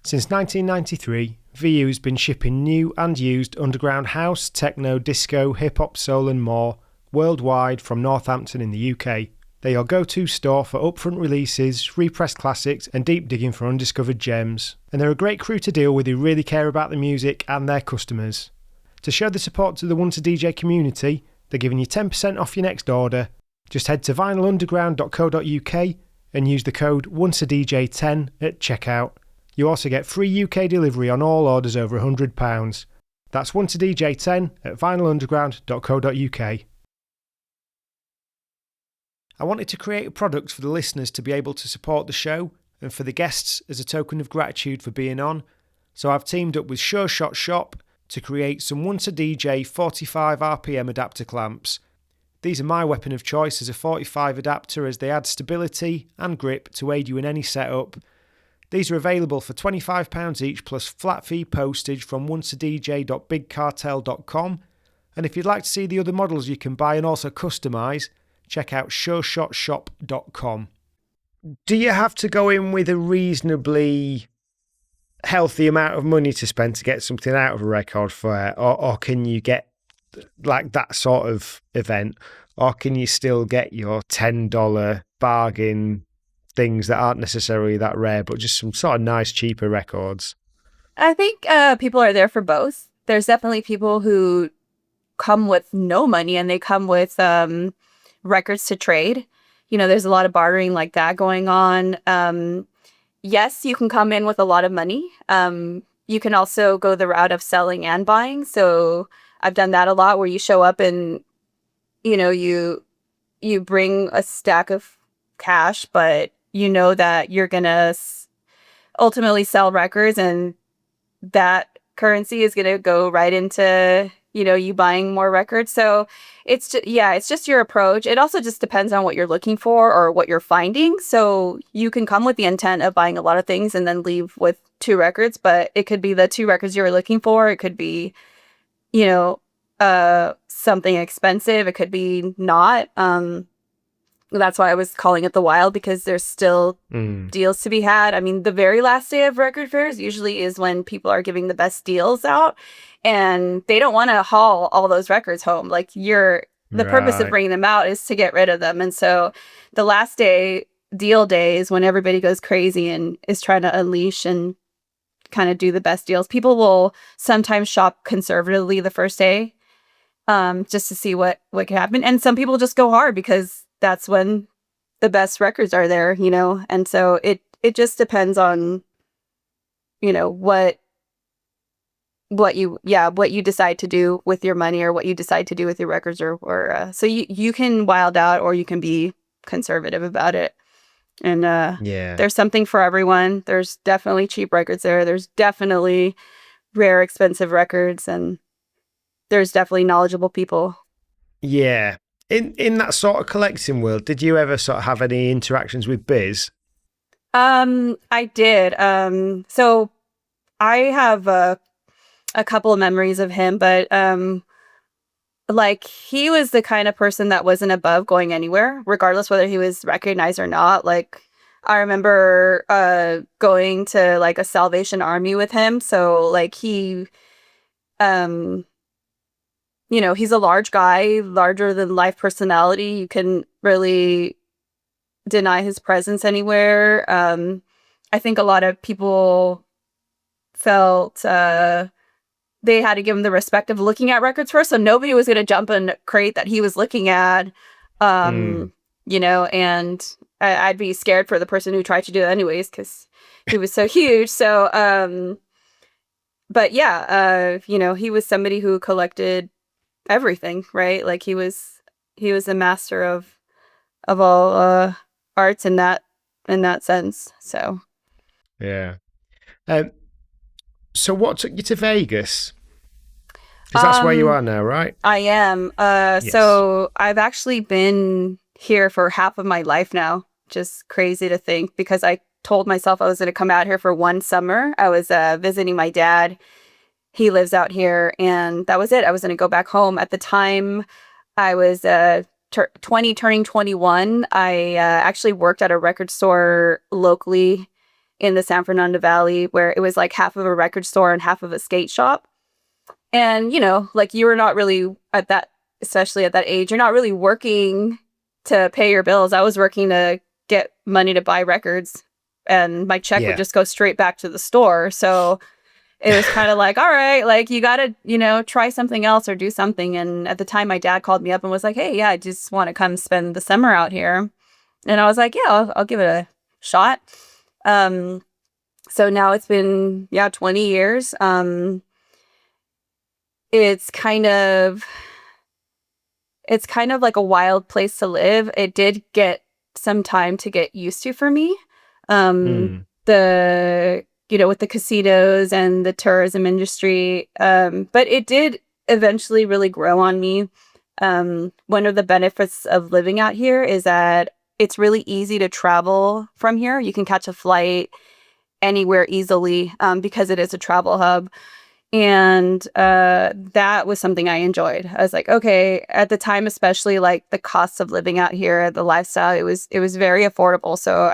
Since 1993, VU has been shipping new and used underground house, techno, disco, hip-hop, soul and more worldwide from Northampton in the UK. They're your go-to store for upfront releases, repressed classics and deep digging for undiscovered gems. And they're a great crew to deal with who really care about the music and their customers. To show the support to the Once a DJ community, they're giving you 10% off your next order. Just head to vinylunderground.co.uk and use the code ONCEADJ10 at checkout. You also get free UK delivery on all orders over £100. That's ONCEADJ10 at vinylunderground.co.uk. I wanted to create a product for the listeners to be able to support the show and for the guests as a token of gratitude for being on, so I've teamed up with Sure Shot Shop to create some Once a DJ 45 RPM adapter clamps. These are my weapon of choice as a 45 adapter, as they add stability and grip to aid you in any setup. These are available for £25 each plus flat fee postage from onceadj.bigcartel.com, and if you'd like to see the other models you can buy and also customise, check out sureshotshop.com. Do you have to go in with a reasonably healthy amount of money to spend to get something out of a record fair, or can you get like that sort of event, or can you still get your $10 bargain things that aren't necessarily that rare, but just some sort of nice, cheaper records? I think people are there for both. There's definitely people who come with no money and they come with records to trade. There's a lot of bartering like that going on. Yes, you can come in with a lot of money. You can also go the route of selling and buying. So I've done that a lot, where you show up and you bring a stack of cash, but you know that you're gonna ultimately sell records, and that currency is gonna go right into you buying more records. So it's just your approach. It also just depends on what you're looking for or what you're finding. So you can come with the intent of buying a lot of things and then leave with 2 records, but it could be the 2 records you were looking for. It could be, something expensive. It could be not. That's why I was calling it the Wild, because there's still deals to be had. I mean, the very last day of record fairs usually is when people are giving the best deals out, and they don't want to haul all those records home. Like, the purpose of bringing them out is to get rid of them. And so the last day, deal day, is when everybody goes crazy and is trying to unleash and kind of do the best deals. People will sometimes shop conservatively the first day, just to see what can happen. And some people just go hard because that's when the best records are there, And so it just depends on, what you decide to do with your money, or what you decide to do with your records, or so you can wild out, or you can be conservative about it. And there's something for everyone. There's definitely cheap records there. There's definitely rare, expensive records, and there's definitely knowledgeable people. Yeah. In that sort of collecting world, did you ever sort of have any interactions with Biz? I did. So I have a couple of memories of him, but like, he was the kind of person that wasn't above going anywhere, regardless whether he was recognized or not. Like, I remember going to like a Salvation Army with him. So like um he's a large guy, larger than life personality. You can really deny his presence anywhere. I think a lot of people felt they had to give him the respect of looking at records first. So nobody was going to jump in a crate that he was looking at, and I'd be scared for the person who tried to do it anyways, because he was so huge. So, but yeah, he was somebody who collected everything, right? Like, he was a master of all arts in that sense. So Yeah. So what took you to Vegas? Because that's where you are now, right? I am. Yes. So I've actually been here for half of my life now. Just crazy to think, because I told myself I was going to come out here for one summer. I was visiting my dad. He lives out here, and that was it. I was going to go back home. At the time, I was 20, turning 21. I actually worked at a record store locally in the San Fernando Valley, where it was like half of a record store and half of a skate shop. And, like, you were not really especially at that age, you're not really working to pay your bills. I was working to get money to buy records, and my check would just go straight back to the store. So it was kind of like, all right, like, you got to, try something else or do something. And at the time, my dad called me up and was like, hey, yeah, I just want to come spend the summer out here. And I was like, yeah, I'll give it a shot. So now it's been, 20 years. It's kind of like a wild place to live. It did get some time to get used to for me. The with the casinos and the tourism industry. But it did eventually really grow on me. One of the benefits of living out here is that it's really easy to travel from here. You can catch a flight anywhere easily, because it is a travel hub. And that was something I enjoyed. I was like, okay, at the time, especially, like, the cost of living out here, the lifestyle, it was very affordable. So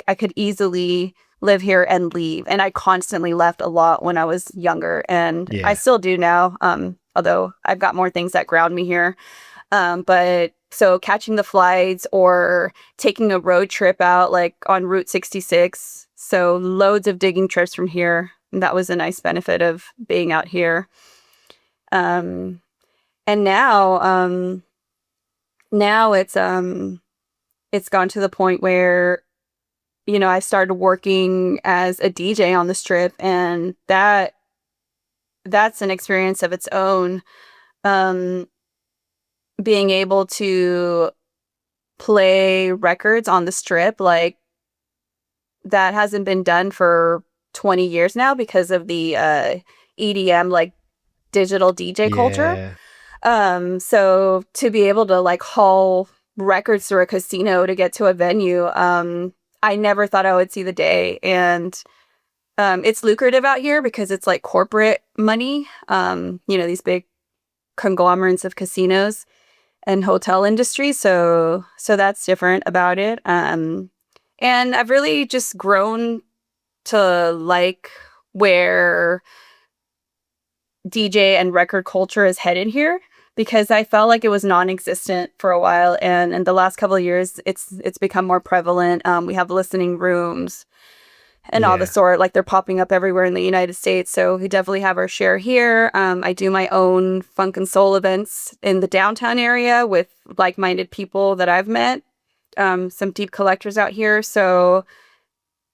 I could easily live here and leave. And I constantly left a lot when I was younger, and I Yeah. still do now. Although I've got more things that ground me here. But so catching the flights or taking a road trip out like on Route 66. So loads of digging trips from here. And that was a nice benefit of being out here. And now it's gone to the point where, I started working as a DJ on the strip, and that's an experience of its own. Being able to play records on the strip, like, that hasn't been done for 20 years now because of the EDM, like digital DJ culture. Yeah. So to be able to like haul records through a casino to get to a venue, I never thought I would see the day. And it's lucrative out here because it's like corporate money, these big conglomerates of casinos and hotel industry. So that's different about it. And I've really just grown to like where DJ and record culture is headed here, because I felt like it was non-existent for a while, and in the last couple of years it's become more prevalent. We have listening rooms and all the sort, like they're popping up everywhere in the United States, so we definitely have our share here. I do my own funk and soul events in the downtown area with like-minded people that I've met, some deep collectors out here, so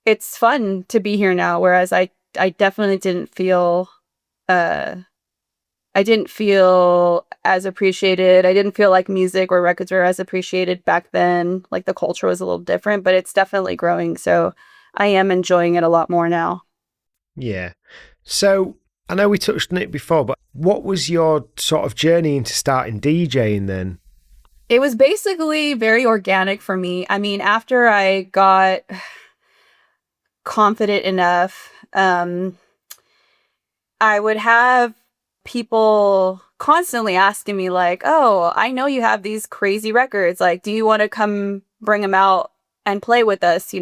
it's fun to be here now, whereas I definitely didn't feel as appreciated. I didn't feel like music or records were as appreciated back then. Like the culture was a little different, but it's definitely growing. So I am enjoying it a lot more now. Yeah. So I know we touched on it before, but what was your sort of journey into starting DJing then? It was basically very organic for me. I mean, after I got confident enough, I would have people constantly asking me like, "Oh, I know you have these crazy records. Like, do you want to come bring them out and play with us?"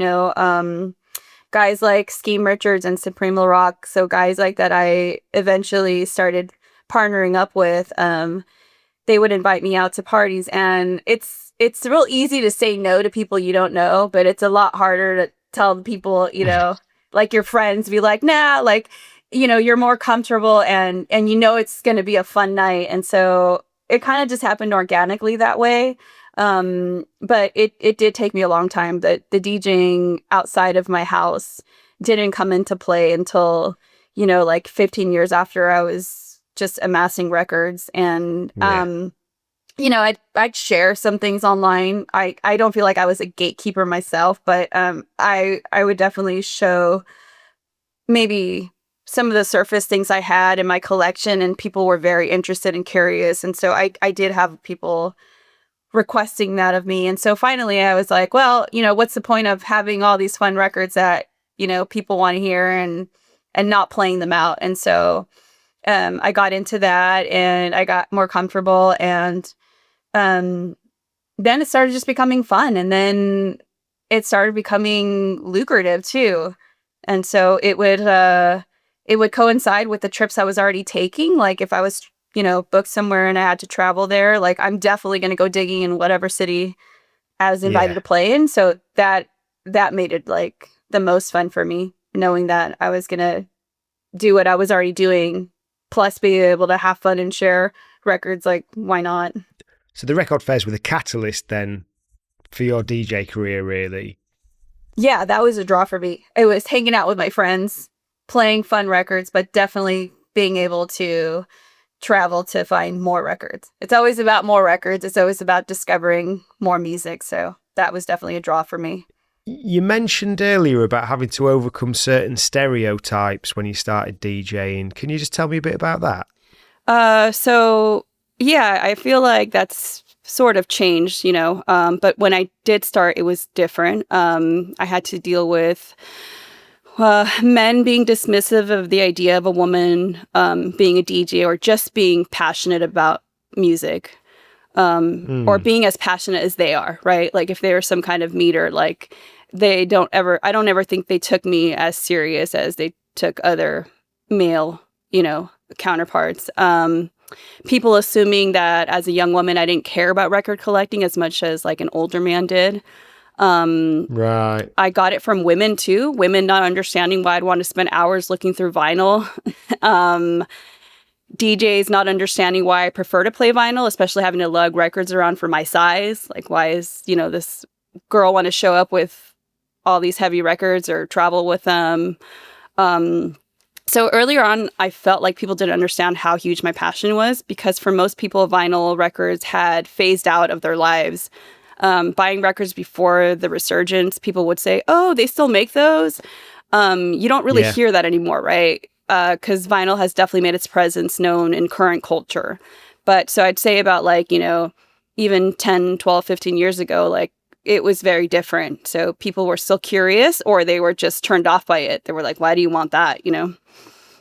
Guys like Scheme Richards and Supreme Lil Rock. So guys like that I eventually started partnering up with. They would invite me out to parties, and it's real easy to say no to people you don't know, but it's a lot harder to tell people, like your friends, be like, nah, like, you're more comfortable and it's going to be a fun night. And so it kind of just happened organically that way. But it did take me a long time. The DJing outside of my house didn't come into play until, like 15 years after I was just amassing records. And, I'd share some things online. I don't feel like I was a gatekeeper myself, but I would definitely show maybe some of the surface things I had in my collection, and people were very interested and curious. And so I did have people requesting that of me. And so finally I was like, well, what's the point of having all these fun records that, people want to hear and not playing them out? And so I got into that and I got more comfortable, and then it started just becoming fun, and then it started becoming lucrative too. And so it would coincide with the trips I was already taking. Like if I was, booked somewhere and I had to travel there, like I'm definitely going to go digging in whatever city I was invited to play in. So that made it like the most fun for me, knowing that I was going to do what I was already doing, plus be able to have fun and share records. Like, why not? So the record fairs were the catalyst then for your DJ career, really? Yeah, that was a draw for me. It was hanging out with my friends, playing fun records, but definitely being able to travel to find more records. It's always about more records. It's always about discovering more music. So that was definitely a draw for me. You mentioned earlier about having to overcome certain stereotypes when you started DJing. Can you just tell me a bit about that? So yeah, I feel like that's sort of changed, but when I did start, it was different. I had to deal with men being dismissive of the idea of a woman being a DJ, or just being passionate about music, or being as passionate as they are, right? Like if they were some kind of meter, like I don't ever think they took me as serious as they took other male, counterparts. People assuming that as a young woman, I didn't care about record collecting as much as like an older man did. Right. I got it from women too. Women not understanding why I'd want to spend hours looking through vinyl. DJs not understanding why I prefer to play vinyl, especially having to lug records around for my size. Like, why is, this girl want to show up with all these heavy records or travel with them? So earlier on, I felt like people didn't understand how huge my passion was, because for most people, vinyl records had phased out of their lives. Buying records before the resurgence, people would say, oh, they still make those? You don't really hear that anymore, right? Because vinyl has definitely made its presence known in current culture. But so I'd say about like, even 10, 12, 15 years ago, like it was very different. So people were still curious, or they were just turned off by it. They were like, why do you want that?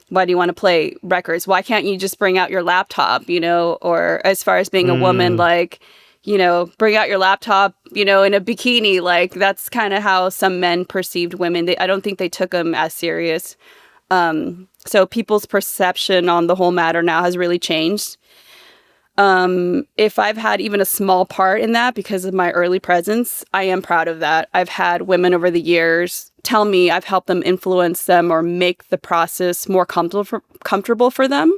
Why do you want to play records? Why can't you just bring out your laptop, or as far as being a woman, like, bring out your laptop, in a bikini. Like, that's kind of how some men perceived women. I don't think they took them as serious. So people's perception on the whole matter now has really changed. If I've had even a small part in that because of my early presence, I am proud of that. I've had women over the years tell me I've helped them influence them or make the process more comfortable for them.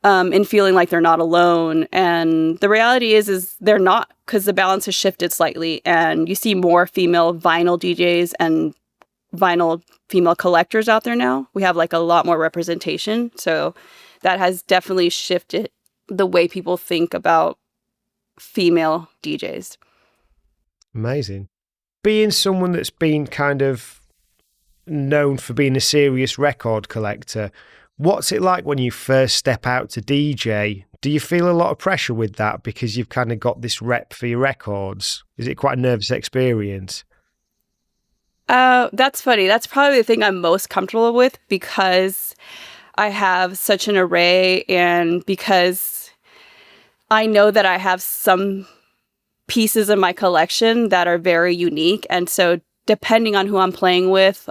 In feeling like they're not alone. And the reality is they're not, because the balance has shifted slightly, and you see more female vinyl DJs and vinyl female collectors out there now. We have like a lot more representation. So that has definitely shifted the way people think about female DJs. Amazing. Being someone that's been kind of known for being a serious record collector, what's it like when you first step out to DJ? Do you feel a lot of pressure with that because you've kind of got this rep for your records? Is it quite a nervous experience? That's funny. That's probably the thing I'm most comfortable with, because I have such an array, and because I know that I have some pieces of my collection that are very unique. And so depending on who I'm playing with,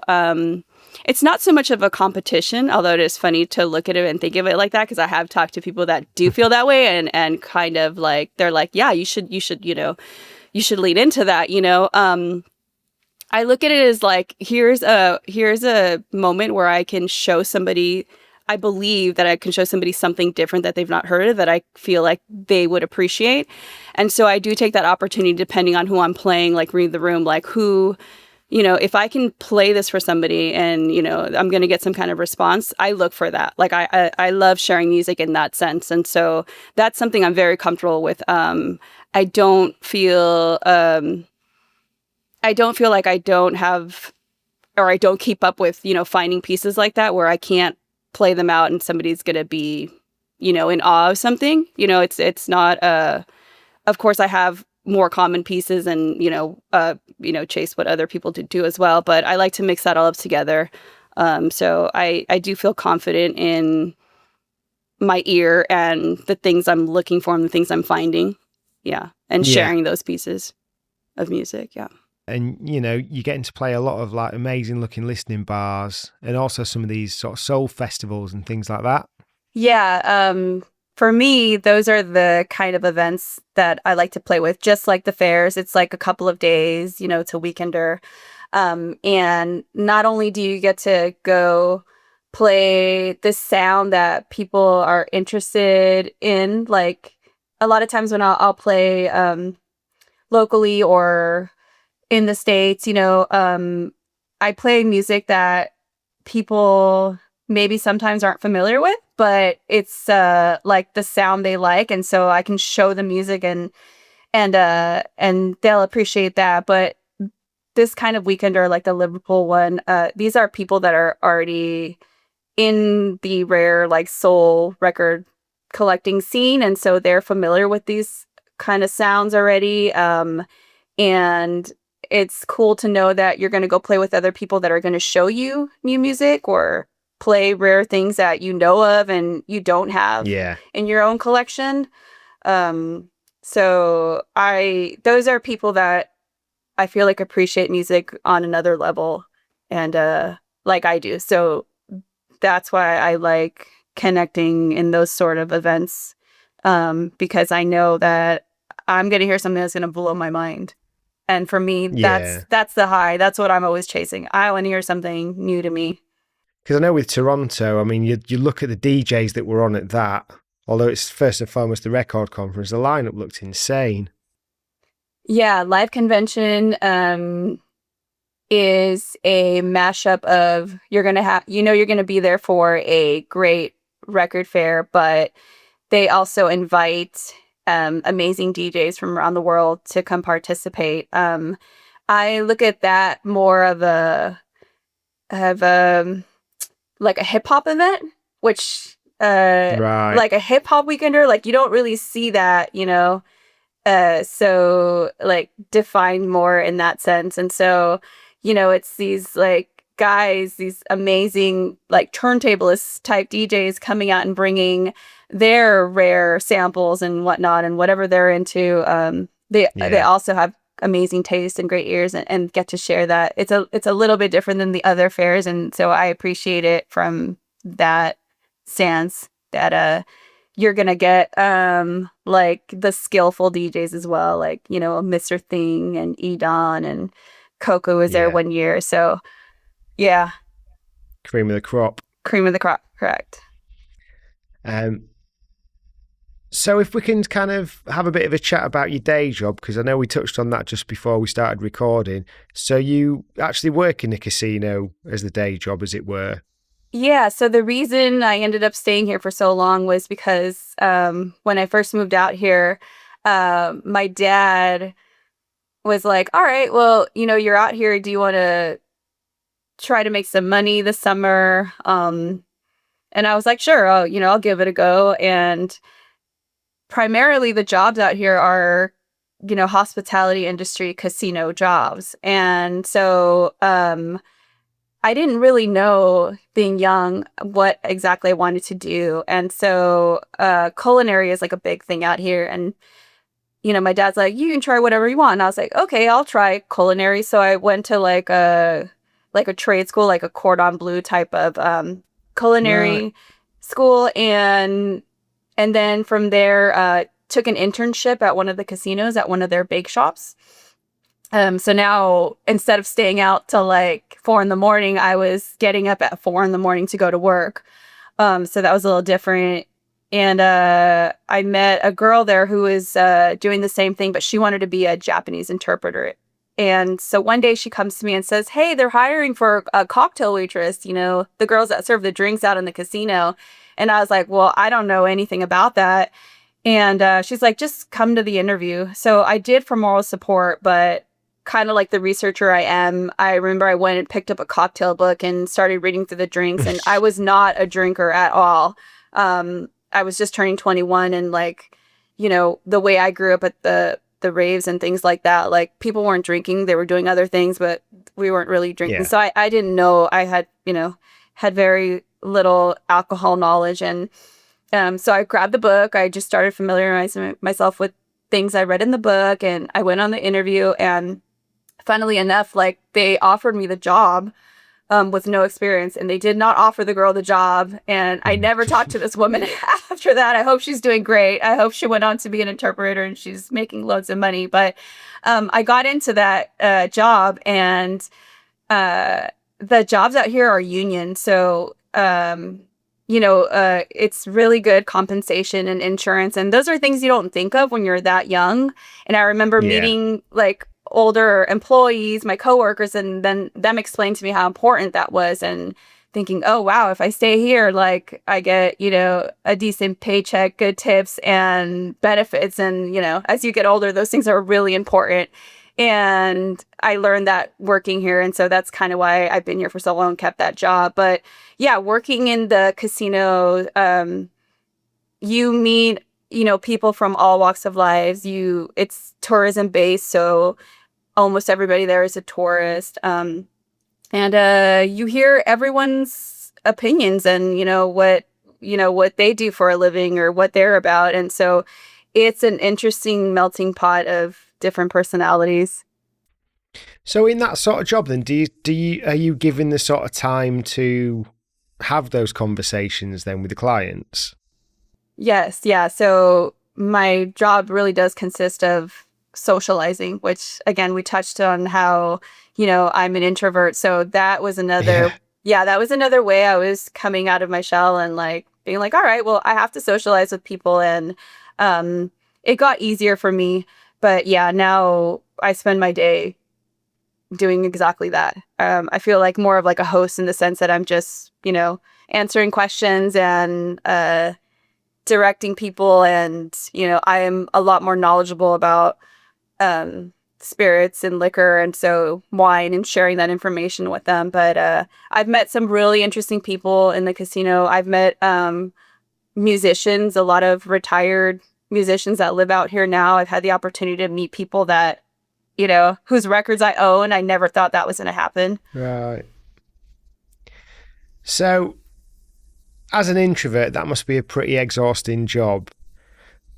it's not so much of a competition, although it is funny to look at it and think of it like that, because I have talked to people that do feel that way, and kind of like, they're like, yeah, you should, you should lean into that, I look at it as like, here's a moment where I can show somebody, I believe that I can show somebody something different that they've not heard of, that I feel like they would appreciate. And so I do take that opportunity, depending on who I'm playing, like read the room, like who, if I can play this for somebody and, I'm going to get some kind of response, I look for that. Like I love sharing music in that sense. And so that's something I'm very comfortable with. I don't feel like I don't have, or I don't keep up with, finding pieces like that where I can't play them out and somebody's going to be, in awe of something. It's not, of course I have more common pieces and, chase what other people do as well. But I like to mix that all up together. So I do feel confident in my ear and the things I'm looking for and the things I'm finding. Yeah. And sharing those pieces of music. Yeah. And, you're getting to play a lot of like amazing looking listening bars, and also some of these sort of soul festivals and things like that. Yeah. For me, those are the kind of events that I like to play with, just like the fairs. It's like a couple of days, it's a weekender. And not only do you get to go play the sound that people are interested in, like a lot of times when I'll play locally or in the States, I play music that people maybe sometimes aren't familiar with, but it's like the sound they like, and so I can show the music and they'll appreciate that. But this kind of weekender, like the Liverpool one, these are people that are already in the rare like soul record collecting scene, and so they're familiar with these kind of sounds already. And it's cool to know that you're going to go play with other people that are going to show you new music or play rare things that you know of and you don't have in your own collection. So those are people that I feel like appreciate music on another level, and like I do. So that's why I like connecting in those sort of events, because I know that I'm going to hear something that's going to blow my mind. And for me, Yeah. that's the high. That's what I'm always chasing. I want to hear something new to me. Because I know with Toronto, I mean, you look at the DJs that were on at that, although it's first and foremost the record conference, the lineup looked insane. Yeah, live convention is a mashup of you're gonna have you're gonna be there for a great record fair, but they also invite amazing DJs from around the world to come participate. I look at that more of like a hip hop event, which Right. like a hip hop weekender, like you don't really see that, so like defined more in that sense. And so, it's these like guys, these amazing like turntablist type DJs coming out and bringing their rare samples and whatnot and whatever they're into. They Yeah. also have amazing taste and great ears, and get to share that. It's a little bit different than the other fairs, and so I appreciate it from that stance that you're gonna get like the skillful DJs as well, like Mr. Thing and Edon and Coco was there Yeah. one year. So yeah, Cream of the crop. cream of the crop, correct. Um, so if we can kind of have a bit of a chat about your day job, because I know we touched on that just before we started recording. So you actually work in the casino as the day job, as it were. Yeah, so the reason I ended up staying here for so long was because when I first moved out here, my dad was like, all right, well, you're out here. Do you want to try to make some money this summer? And I was like, sure, I'll give it a go. And primarily the jobs out here are, hospitality industry, casino jobs. And so I didn't really know being young what exactly I wanted to do. And so culinary is like a big thing out here. And my dad's like, you can try whatever you want. And I was like, okay, I'll try culinary. So I went to like a trade school, like a cordon bleu type of Right. culinary school, and then from there took an internship at one of the casinos at one of their bake shops. So now instead of staying out till like 4 in the morning, I was getting up at 4 in the morning to go to work. So that was a little different. And I met a girl there who was doing the same thing, but she wanted to be a Japanese interpreter. And so one day she comes to me and says, hey, they're hiring for a cocktail waitress, the girls that serve the drinks out in the casino. And I was like, well, I don't know anything about that. And she's like, just come to the interview. So I did for moral support, but kind of like the researcher I am, I remember I went and picked up a cocktail book and started reading through the drinks. And I was not a drinker at all. I was just turning 21, and like, the way I grew up at the raves and things like that, like people weren't drinking, they were doing other things, but we weren't really drinking. Yeah. So I didn't know. I had very little alcohol knowledge. And so I grabbed the book. I just started familiarizing myself with things I read in the book, and I went on the interview, and funnily enough, like they offered me the job with no experience, and they did not offer the girl the job. And I never talked to this woman after that. I hope she's doing great. I hope she went on to be an interpreter and she's making loads of money. But I got into that job, and the jobs out here are union. So, it's really good compensation and insurance. And those are things you don't think of when you're that young. And I remember Yeah. meeting like older employees, my coworkers, and then them explain to me how important that was, and thinking, oh, wow, if I stay here, like I get, a decent paycheck, good tips and benefits. And, as you get older, those things are really important. And I learned that working here. And so that's kind of why I've been here for so long, kept that job. But yeah, working in the casino, you meet, people from all walks of lives. It's tourism based. So almost everybody there is a tourist. And you hear everyone's opinions and, what they do for a living or what they're about. And so it's an interesting melting pot of different personalities. So in that sort of job, then, are you given the sort of time to have those conversations then with the clients? Yes, yeah. So my job really does consist of socializing, which again, we touched on how, I'm an introvert. So that was Yeah. that was another way I was coming out of my shell and like being like, all right, well, I have to socialize with people. And it got easier for me. But yeah, now I spend my day doing exactly that. I feel like more of like a host in the sense that I'm just, answering questions and directing people, and I am a lot more knowledgeable about um spirits and liquor, and so wine, and sharing that information with them. But I've met some really interesting people in the casino. I've met musicians, a lot of retired musicians that live out here now. I've had the opportunity to meet people that whose records I own. I never thought that was going to happen. Right. So, as an introvert, that must be a pretty exhausting job.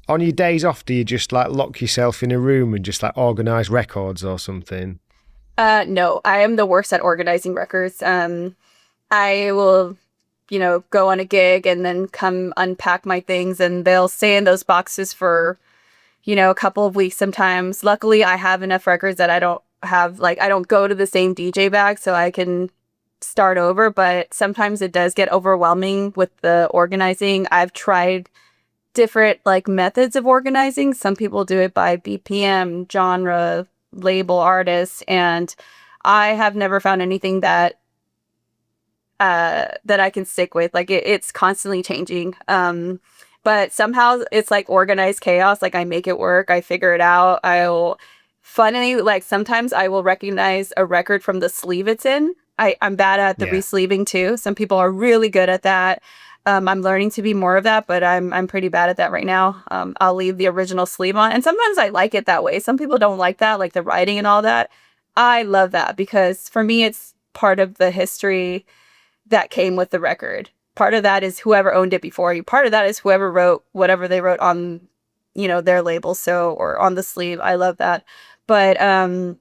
On your days off, do you just like lock yourself in a room and just like organize records or something? No, I am the worst at organizing records. I will, go on a gig and then come unpack my things, and they'll stay in those boxes for, a couple of weeks sometimes. Luckily, I have enough records that I don't have, like, I don't go to the same DJ bag, so I can start over. But sometimes it does get overwhelming with the organizing. I've tried different like methods of organizing. Some people do it by BPM, genre, label, artist, and I have never found anything that I can stick with. Like it's constantly changing. But somehow it's like organized chaos. Like I make it work. I figure it out. Funny, like sometimes I will recognize a record from the sleeve it's in. I'm bad at the Yeah. resleeving too. Some people are really good at that. I'm learning to be more of that, but I'm pretty bad at that right now. I'll leave the original sleeve on, and sometimes I like it that way. Some people don't like that, like the writing and all that. I love that because for me, it's part of the history that came with the record. Part of that is whoever owned it before you. Part of that is whoever wrote whatever they wrote on, their label. So, or on the sleeve. I love that. But on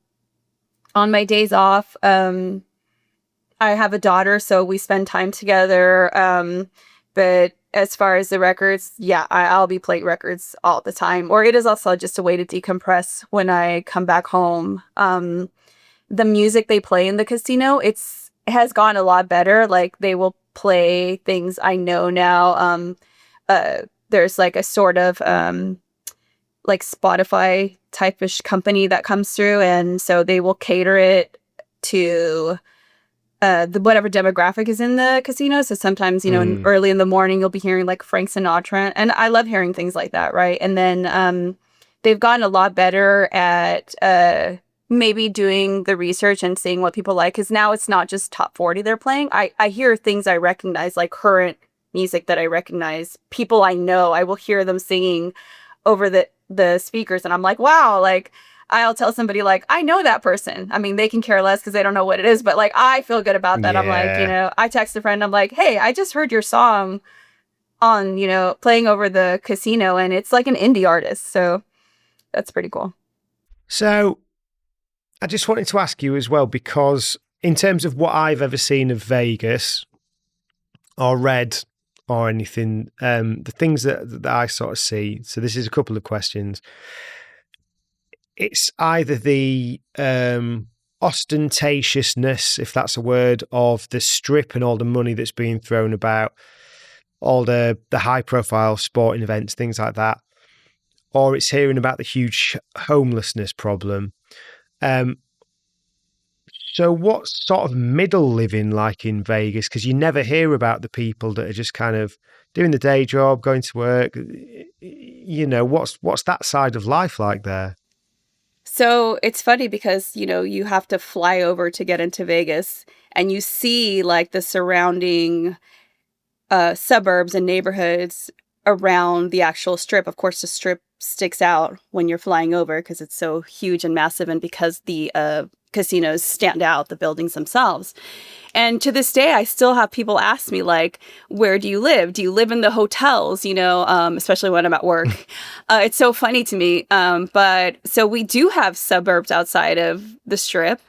my days off, I have a daughter, so we spend time together. But as far as the records, yeah, I'll be playing records all the time. Or it is also just a way to decompress when I come back home. The music they play in the casino, it has gone a lot better. Like they will play things I know now. There's like a sort of like Spotify type-ish company that comes through, and so they will cater it to the whatever demographic is in the casino. So sometimes, Mm. early in the morning, you'll be hearing like Frank Sinatra, and I love hearing things like that, right? And then they've gotten a lot better at maybe doing the research and seeing what people like, because now it's not just top 40 they're playing. I hear things I recognize, like current music that I recognize, people I know. I will hear them singing over the speakers, and I'm like, wow, like I'll tell somebody like, I know that person. I mean, they can care less because they don't know what it is, but like I feel good about that. I'm like, Yeah. I text a friend, I'm like, hey, I just heard your song on, playing over the casino, and it's like an indie artist. So that's pretty cool. So, I just wanted to ask you as well, because in terms of what I've ever seen of Vegas or read or anything, the things that I sort of see. So, this is a couple of questions. It's either the ostentatiousness, if that's a word, of the strip and all the money that's being thrown about, all the high profile sporting events, things like that, or it's hearing about the huge homelessness problem. Um, so what's sort of middle living like in Vegas? Because you never hear about the people that are just kind of doing the day job, going to work. What's that side of life like there? So it's funny because, you have to fly over to get into Vegas, and you see like the surrounding suburbs and neighborhoods around the actual strip. Of course, the strip sticks out when you're flying over because it's so huge and massive, and because the casinos stand out, the buildings themselves. And to this day, I still have people ask me, like, where do you live? Do you live in the hotels? Especially when I'm at work. It's so funny to me. But so we do have suburbs outside of the Strip.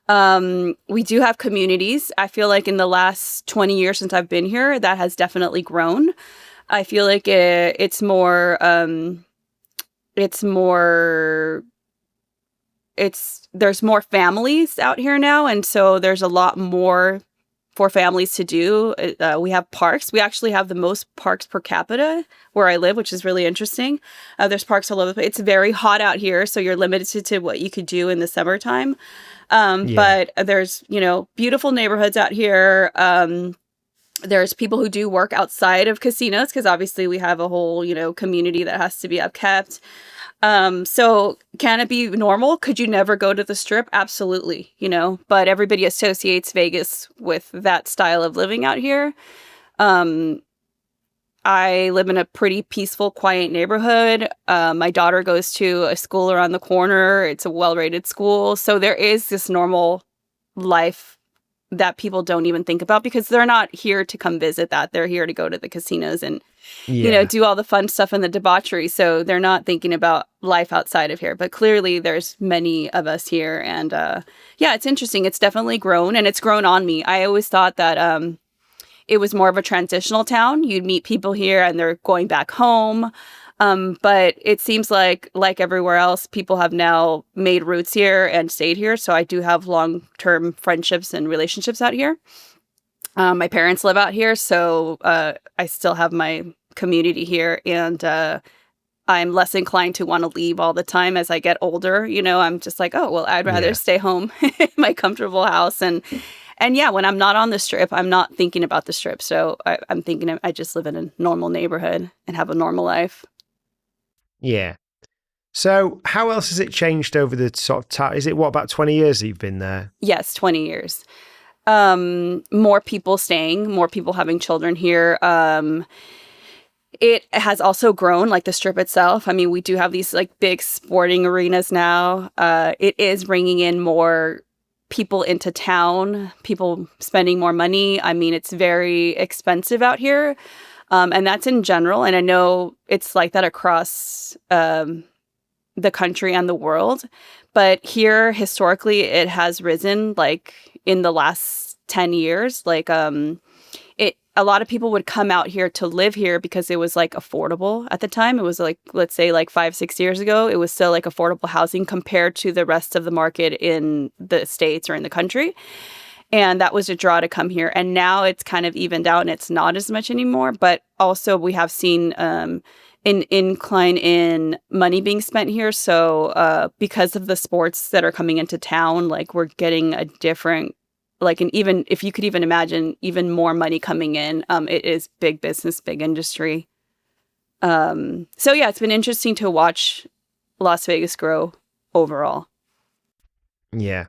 We do have communities. I feel like in the last 20 years since I've been here, that has definitely grown. I feel like there's more families out here now, and so there's a lot more for families to do. We have parks. We actually have the most parks per capita where I live, which is really interesting. There's parks all over the place. It's very hot out here, so you're limited to what you could do in the summertime. But there's, beautiful neighborhoods out here. There's people who do work outside of casinos because obviously we have a whole, community that has to be upkept. So can it be normal? Could you never go to the Strip? Absolutely, but everybody associates Vegas with that style of living out here. I live in a pretty peaceful, quiet neighborhood. My daughter goes to a school around the corner. It's a well-rated school. So there is this normal life that people don't even think about because they're not here to come visit that. They're here to go to the casinos and, do all the fun stuff and the debauchery. So they're not thinking about life outside of here. But clearly there's many of us here. And it's interesting. It's definitely grown, and it's grown on me. I always thought that it was more of a transitional town. You'd meet people here and they're going back home. But it seems like everywhere else, people have now made roots here and stayed here. So I do have long-term friendships and relationships out here. My parents live out here, so I still have my community here. And I'm less inclined to want to leave all the time as I get older. I'm just like, oh, well, I'd rather stay home in my comfortable house. And when I'm not on the Strip, I'm not thinking about the Strip. So I'm thinking I just live in a normal neighborhood and have a normal life. Yeah. So how else has it changed over the sort of time? Is it about 20 years that you've been there? Yes, 20 years. More people staying, more people having children here. It has also grown, like the Strip itself. I mean, we do have these like big sporting arenas now. It is bringing in more people into town, people spending more money. I mean, it's very expensive out here. And that's in general. And I know it's like that across the country and the world. But here, historically, it has risen like in the last 10 years. Like a lot of people would come out here to live here because it was like affordable at the time. It was like, let's say like 5-6 years ago, it was still like affordable housing compared to the rest of the market in the States or in the country. And that was a draw to come here. And now it's kind of evened out and it's not as much anymore. But also we have seen an incline in money being spent here. So because of the sports that are coming into town, like we're getting a different, like, and even if you could even imagine even more money coming in, it is big business, big industry. So yeah, it's been interesting to watch Las Vegas grow overall. Yeah.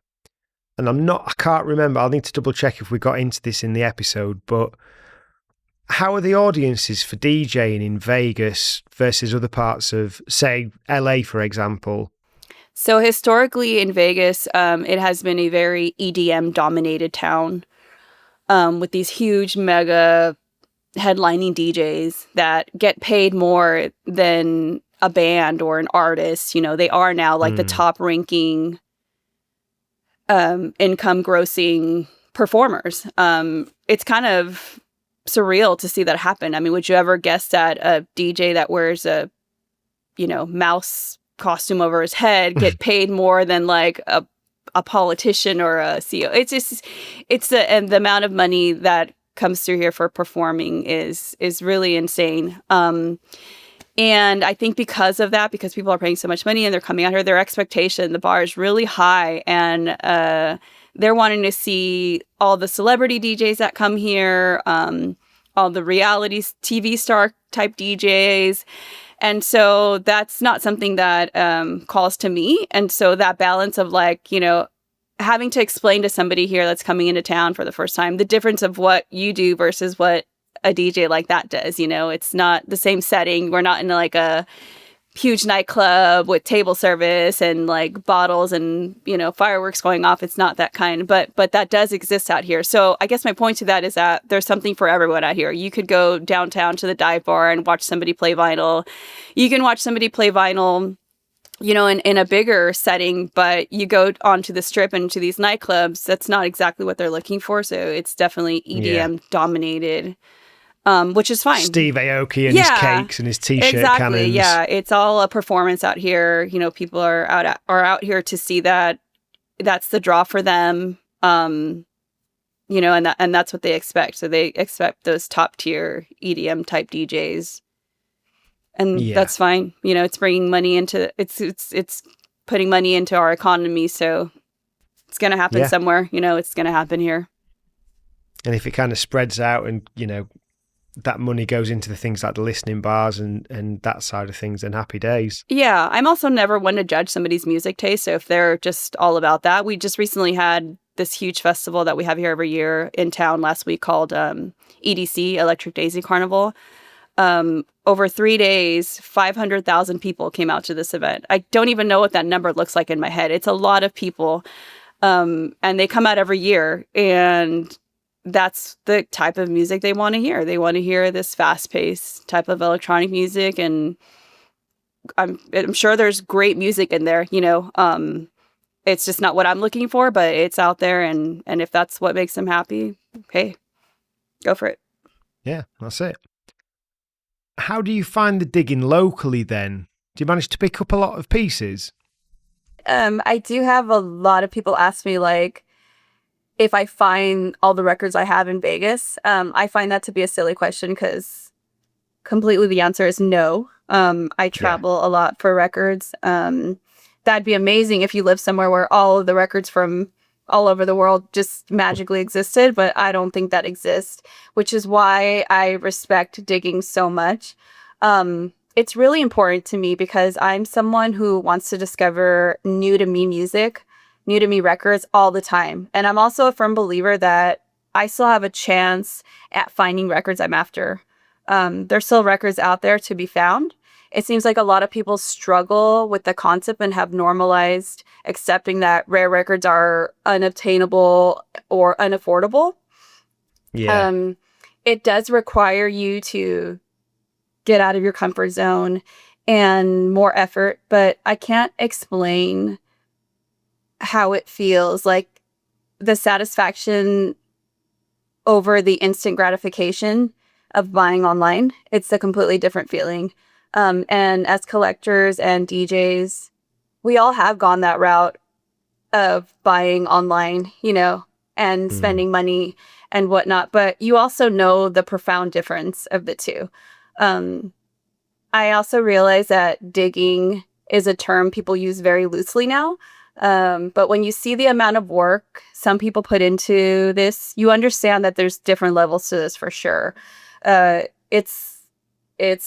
And I can't remember, I'll need to double check if we got into this in the episode, but how are the audiences for DJing in Vegas versus other parts of, say, LA, for example? So historically in Vegas, it has been a very EDM-dominated town with these huge mega headlining DJs that get paid more than a band or an artist. They are now like the top-ranking income grossing performers. It's kind of surreal to see that happen. I mean, would you ever guess that a DJ that wears a, mouse costume over his head get paid more than like a politician or a CEO? It's the amount of money that comes through here for performing is really insane. And I think because of that, because people are paying so much money and they're coming out here, their expectation, the bar is really high. And they're wanting to see all the celebrity DJs that come here, all the reality TV star type DJs. And so that's not something that calls to me. And so that balance of like, having to explain to somebody here that's coming into town for the first time, the difference of what you do versus what a DJ like that does. It's not the same setting. We're not in like a huge nightclub with table service and like bottles and, you know, fireworks going off. It's not that kind, but that does exist out here. So I guess my point to that is that there's something for everyone out here. You could go downtown to the dive bar and watch somebody play vinyl. You can watch somebody play vinyl, you know, in a bigger setting, but you go onto the strip and to these nightclubs, that's not exactly what they're looking for. So it's definitely EDM dominated, which is fine. Steve Aoki and his cakes and his t-shirt exactly, cannons. Yeah, it's all a performance out here. You know, people are out here to see that. That's the draw for them. You know, and that's what they expect. So they expect those top tier EDM type DJs. And that's fine. You know, it's bringing money into it's putting money into our economy, so it's going to happen somewhere. You know, it's going to happen here. And if it kind of spreads out and, you know, that money goes into the things like the listening bars and that side of things, then happy days. Yeah, I'm also never one to judge somebody's music taste. So if they're just all about that, we just recently had this huge festival that we have here every year in town last week called EDC, Electric Daisy Carnival. Over 3 days, 500,000 people came out to this event. I don't even know what that number looks like in my head. It's a lot of people. And they come out every year, and that's the type of music they want to hear. They want to hear this fast-paced type of electronic music, and I'm sure there's great music in there, you know. It's just not what I'm looking for, but it's out there, and if that's what makes them happy, hey, go for it. Yeah, that's it. How do you find the digging locally then? Do you manage to pick up a lot of pieces? I do have a lot of people ask me, like, if I find all the records I have in Vegas. I find that to be a silly question because completely the answer is no. I travel a lot for records. That'd be amazing if you live somewhere where all of the records from all over the world just magically existed, but I don't think that exists, which is why I respect digging so much. It's really important to me because I'm someone who wants to discover new to me music, new to me records all the time. And I'm also a firm believer that I still have a chance at finding records I'm after. There's still records out there to be found. It seems like a lot of people struggle with the concept and have normalized accepting that rare records are unobtainable or unaffordable. Yeah. It does require you to get out of your comfort zone and more effort, but I can't explain how it feels. Like the satisfaction over the instant gratification of buying online. It's a completely different feeling. And as collectors and DJs, we all have gone that route of buying online, you know, and spending money and whatnot. But you also know the profound difference of the two. I also realize that digging is a term people use very loosely now. But when you see the amount of work some people put into this, you understand that there's different levels to this for sure. It's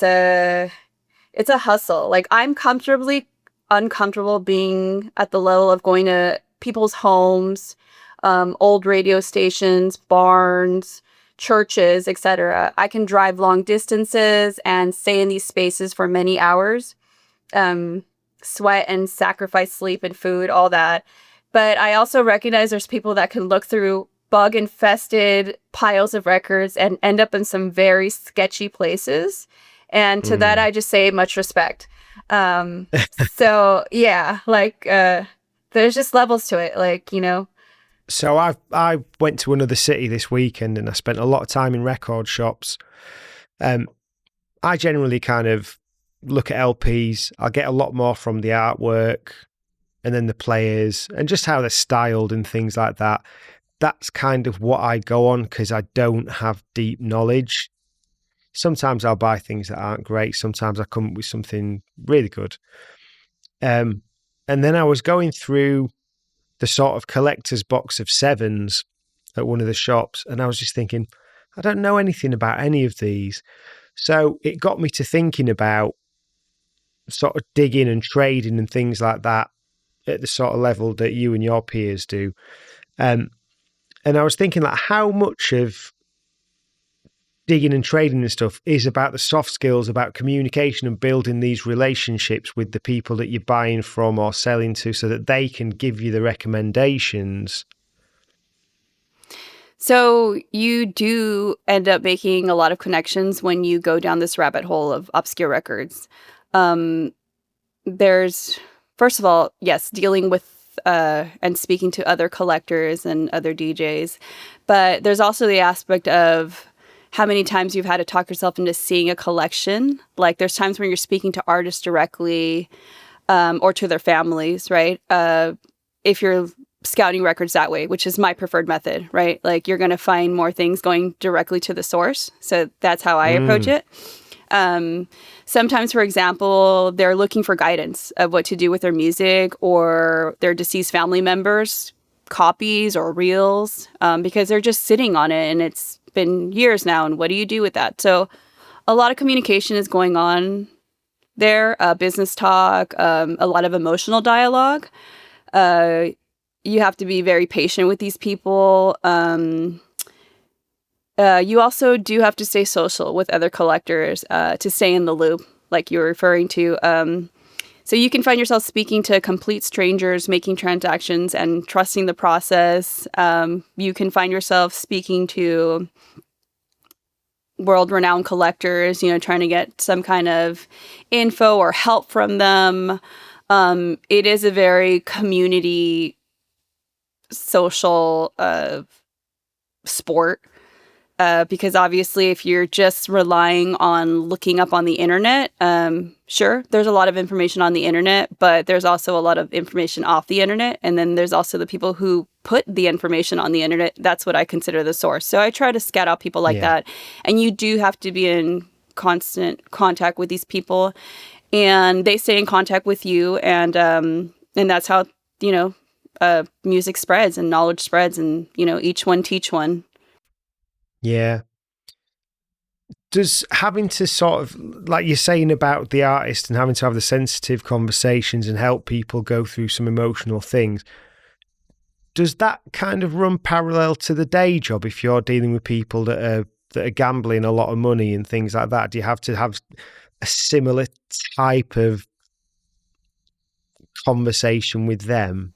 a hustle. Like, I'm comfortably uncomfortable being at the level of going to people's homes, old radio stations, barns, churches, etc. I can drive long distances and stay in these spaces for many hours, sweat and sacrifice sleep and food, all that. But I also recognize there's people that can look through bug-infested piles of records and end up in some very sketchy places. And to that, I just say much respect. So yeah, like, there's just levels to it, like, you know. So I went to another city this weekend and I spent a lot of time in record shops. I generally kind of look at LPs. I get a lot more from the artwork and then the players and just how they're styled and things like that. That's kind of what I go on because I don't have deep knowledge. Sometimes I'll buy things that aren't great. Sometimes I come up with something really good. And then I was going through the sort of collector's box of sevens at one of the shops, and I was just thinking, I don't know anything about any of these. So it got me to thinking about sort of digging and trading and things like that at the sort of level that you and your peers do. And I was thinking, like, how much of digging and trading and stuff is about the soft skills, about communication and building these relationships with the people that you're buying from or selling to so that they can give you the recommendations. So you do end up making a lot of connections when you go down this rabbit hole of obscure records. Um, there's, first of all, yes, dealing with and speaking to other collectors and other DJs, but there's also the aspect of how many times you've had to talk yourself into seeing a collection. Like there's times when you're speaking to artists directly or to their families, right? If you're scouting records that way, which is my preferred method, right? Like you're going to find more things going directly to the source. So that's how I approach it. Sometimes, for example, they're looking for guidance of what to do with their music or their deceased family members, copies or reels, because they're just sitting on it and it's been years now. And what do you do with that? So a lot of communication is going on there, business talk, a lot of emotional dialogue. You have to be very patient with these people. You also do have to stay social with other collectors to stay in the loop, like you were referring to. So you can find yourself speaking to complete strangers, making transactions and trusting the process. You can find yourself speaking to world-renowned collectors, trying to get some kind of info or help from them. It is a very community social sport. Because obviously if you're just relying on looking up on the internet, sure, there's a lot of information on the internet, but there's also a lot of information off the internet. And then there's also the people who put the information on the internet. That's what I consider the source. So I try to scout out people like that. And you do have to be in constant contact with these people and they stay in contact with you. And that's how, music spreads and knowledge spreads and, each one teach one. Yeah. Does having to sort of, like you're saying about the artist and having to have the sensitive conversations and help people go through some emotional things, does that kind of run parallel to the day job if you're dealing with people that are gambling a lot of money and things like that? Do you have to have a similar type of conversation with them?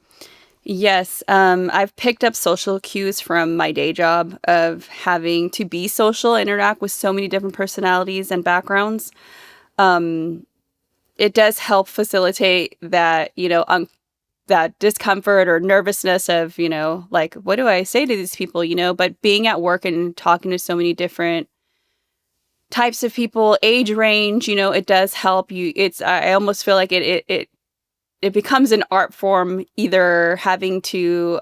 Yes, I've picked up social cues from my day job of having to be social, interact with so many different personalities and backgrounds. It does help facilitate that, that discomfort or nervousness of, like, what do I say to these people, but being at work and talking to so many different types of people, age range, it does help you. I almost feel like it becomes an art form, either having to,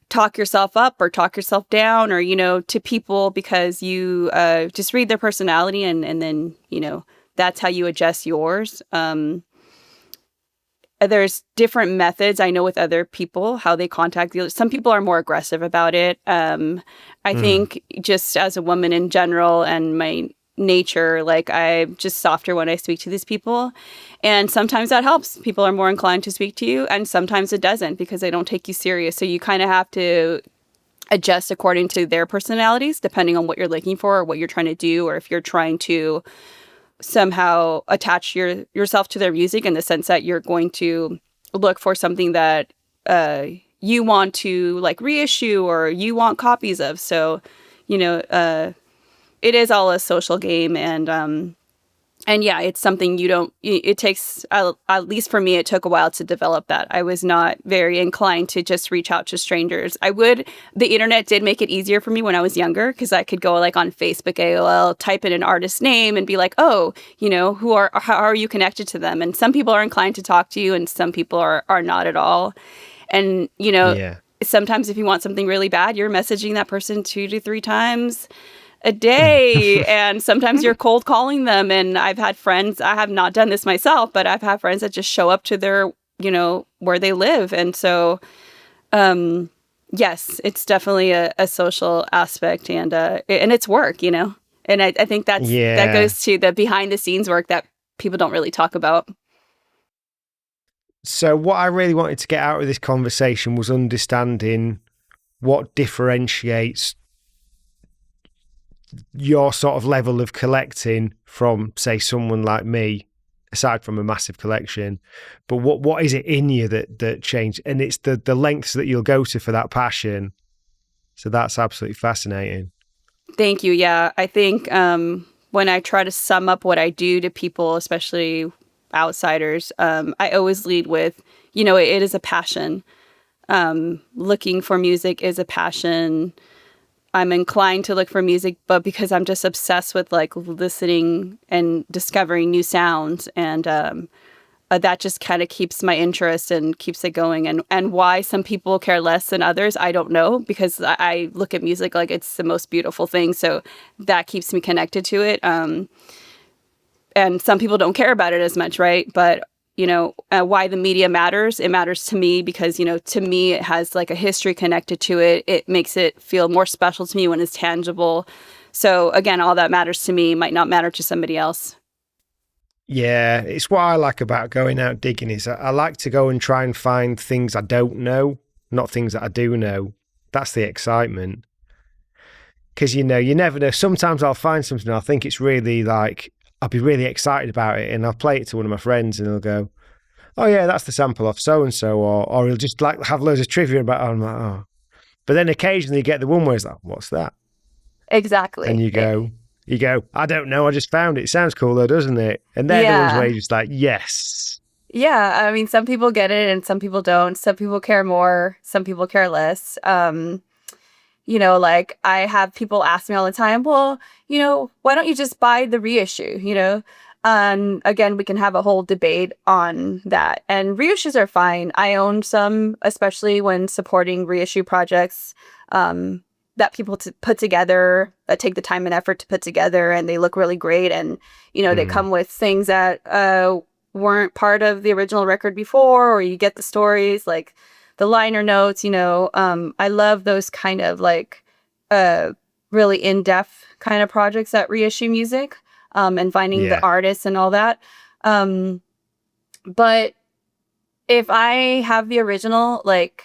talk yourself up or talk yourself down or, to people because you just read their personality and then, that's how you adjust yours. There's different methods I know with other people, how they contact the others. Some people are more aggressive about it. I think just as a woman in general and my nature, like I'm just softer when I speak to these people. And sometimes that helps. People are more inclined to speak to you and sometimes it doesn't because they don't take you serious. So you kind of have to adjust according to their personalities, depending on what you're looking for or what you're trying to do, or if you're trying to somehow attach yourself to their music in the sense that you're going to look for something that you want to like reissue or you want copies of. So, it is all a social game and yeah, it's something it takes, at least for me, it took a while to develop that. I was not very inclined to just reach out to strangers. The internet did make it easier for me when I was younger because I could go like on Facebook, AOL, type in an artist's name and be like, oh, how are you connected to them? And some people are inclined to talk to you and some people are not at all. And, sometimes if you want something really bad, you're messaging that person 2 to 3 times a day. And sometimes you're cold calling them. And I've had friends, I have not done this myself, but I've had friends that just show up to their, where they live. And so, yes, it's definitely a social aspect and it's work, and I think that goes to the behind the scenes work that people don't really talk about. So what I really wanted to get out of this conversation was understanding what differentiates your sort of level of collecting from, say, someone like me, aside from a massive collection, but what is it in you that changed? And it's the lengths that you'll go to for that passion. So that's absolutely fascinating. Thank you. Yeah, I think when I try to sum up what I do to people, especially outsiders, I always lead with, it is a passion. Looking for music is a passion. I'm inclined to look for music, but because I'm just obsessed with like listening and discovering new sounds, and that just kind of keeps my interest and keeps it going. And why some people care less than others, I don't know, because I look at music like it's the most beautiful thing. So that keeps me connected to it. And some people don't care about it as much, right? But why the media matters. It matters to me because, to me, it has like a history connected to it. It makes it feel more special to me when it's tangible. So again, all that matters to me might not matter to somebody else. Yeah, it's what I like about going out digging is I like to go and try and find things I don't know, not things that I do know. That's the excitement. Because, you never know. Sometimes I'll find something and I'll think it's really like, I'll be really excited about it, and I'll play it to one of my friends and he'll go, oh yeah, that's the sample of so-and-so, or he'll just like have loads of trivia about it. I'm like, oh. But then occasionally you get the one where it's like, what's that? Exactly. And you go, I don't know, I just found it. It sounds cool though, doesn't it? And they're the ones where you're just like, yes. Yeah, I mean, some people get it and some people don't. Some people care more, some people care less. Like I have people ask me all the time, well, why don't you just buy the reissue, And again, we can have a whole debate on that. And reissues are fine. I own some, especially when supporting reissue projects that people put together, that take the time and effort to put together, and they look really great. And, they come with things that weren't part of the original record before, or you get the stories like the liner notes, I love those kind of like really in-depth kind of projects that reissue music and finding the artists and all that. But if I have the original, like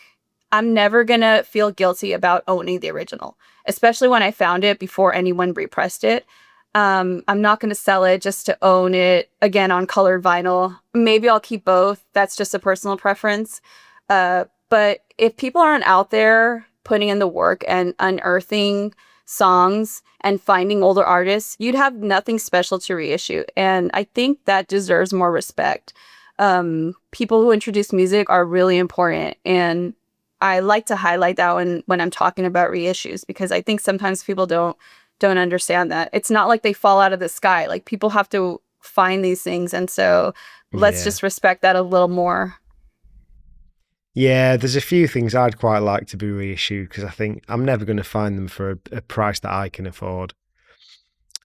I'm never gonna feel guilty about owning the original, especially when I found it before anyone repressed it. I'm not going to sell it just to own it again on colored vinyl. Maybe I'll keep both. That's just a personal preference. But if people aren't out there putting in the work and unearthing songs and finding older artists, you'd have nothing special to reissue. And I think that deserves more respect. People who introduce music are really important. And I like to highlight that when I'm talking about reissues, because I think sometimes people don't understand that. It's not like they fall out of the sky. Like people have to find these things. And so let's just respect that a little more. Yeah, there's a few things I'd quite like to be reissued because I think I'm never going to find them for a price that I can afford.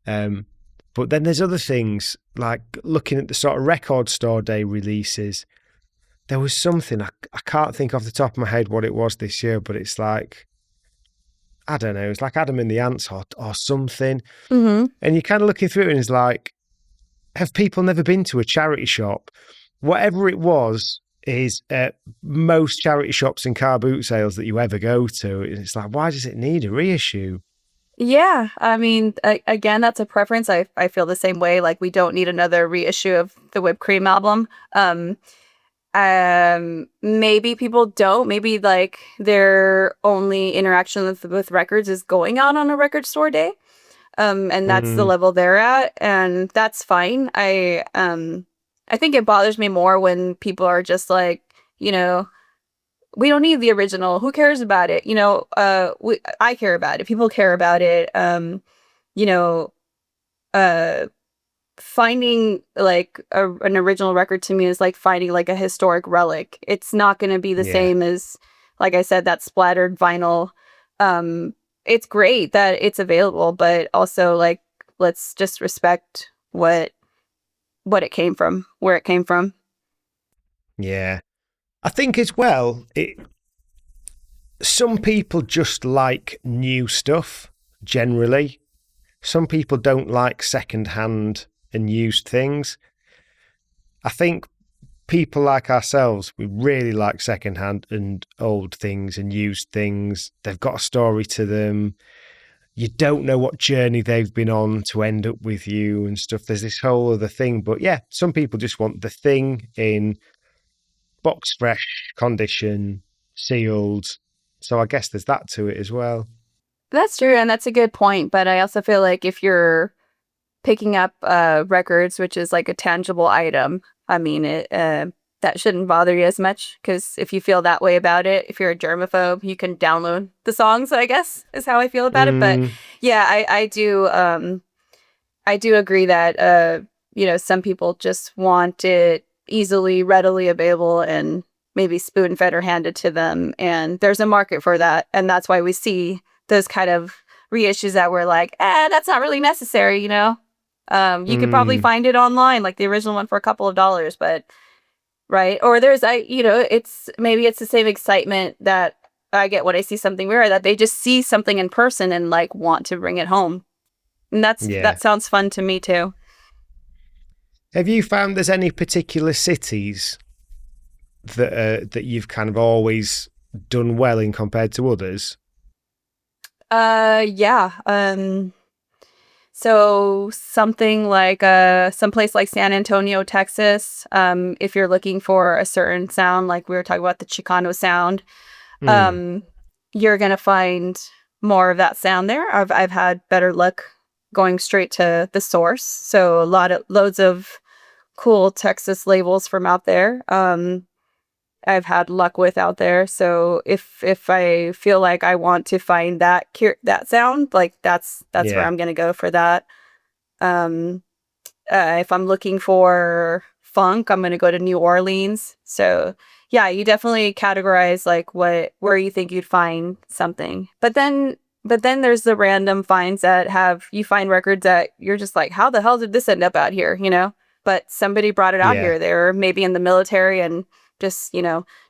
But then there's other things, like looking at the sort of record store day releases. There was something, I can't think off the top of my head what it was this year, but it's like, I don't know, it's like Adam and the Ants or something. Mm-hmm. And you're kind of looking through it and it's like, have people never been to a charity shop? Whatever it was is at most charity shops and car boot sales that you ever go to. It's like, why does it need a reissue? Yeah, I mean, again, that's a preference. I feel the same way. Like, we don't need another reissue of the Whipped Cream album. Maybe people don't. Maybe like their only interaction with records is going out on a record store day. And that's the level they're at, and that's fine. I think it bothers me more when people are just like, we don't need the original. Who cares about it? I care about it. People care about it. Finding like an original record to me is like finding like a historic relic. It's not going to be the same as, like I said, that splattered vinyl. It's great that it's available, but also like, let's just respect what it came from, where it came from. Yeah. I think as well, some people just like new stuff, generally. Some people don't like second-hand and used things. I think people like ourselves, we really like second-hand and old things and used things. They've got a story to them. you don't know what journey they've been on to end up with you and stuff. There's this whole other thing. But yeah, some people just want the thing in box fresh condition, sealed. So I guess there's that to it as well. That's true, and that's a good point. But I also feel like if you're picking up records, which is like a tangible item, I mean, that shouldn't bother you as much, because if you feel that way about it, if you're a germaphobe, you can download the songs, I guess, is how I feel about it. But yeah, I do agree that some people just want it easily, readily available, and maybe spoon fed or handed to them, and there's a market for that, and that's why we see those kind of reissues that were like, that's not really necessary, you could probably find it online, like the original one, for a couple of dollars, but right. Or there's, it's the same excitement that I get when I see something rare, that they just see something in person and like want to bring it home. And that sounds fun to me too. Have you found there's any particular cities that you've kind of always done well in compared to others? Yeah. So something like someplace like San Antonio, Texas, if you're looking for a certain sound, like we were talking about the Chicano sound, you're gonna find more of that sound there. I've had better luck going straight to the source. So loads of cool Texas labels from out there. I've had luck with out there. So if I feel like I want to find that sound, like that's where I'm gonna go for that. If I'm looking for funk, I'm gonna go to New Orleans. So yeah, you definitely categorize like where you think you'd find something. But then there's the random finds that you find records that you're just like, how the hell did this end up out here? But somebody brought it out here. They were maybe in the military and just,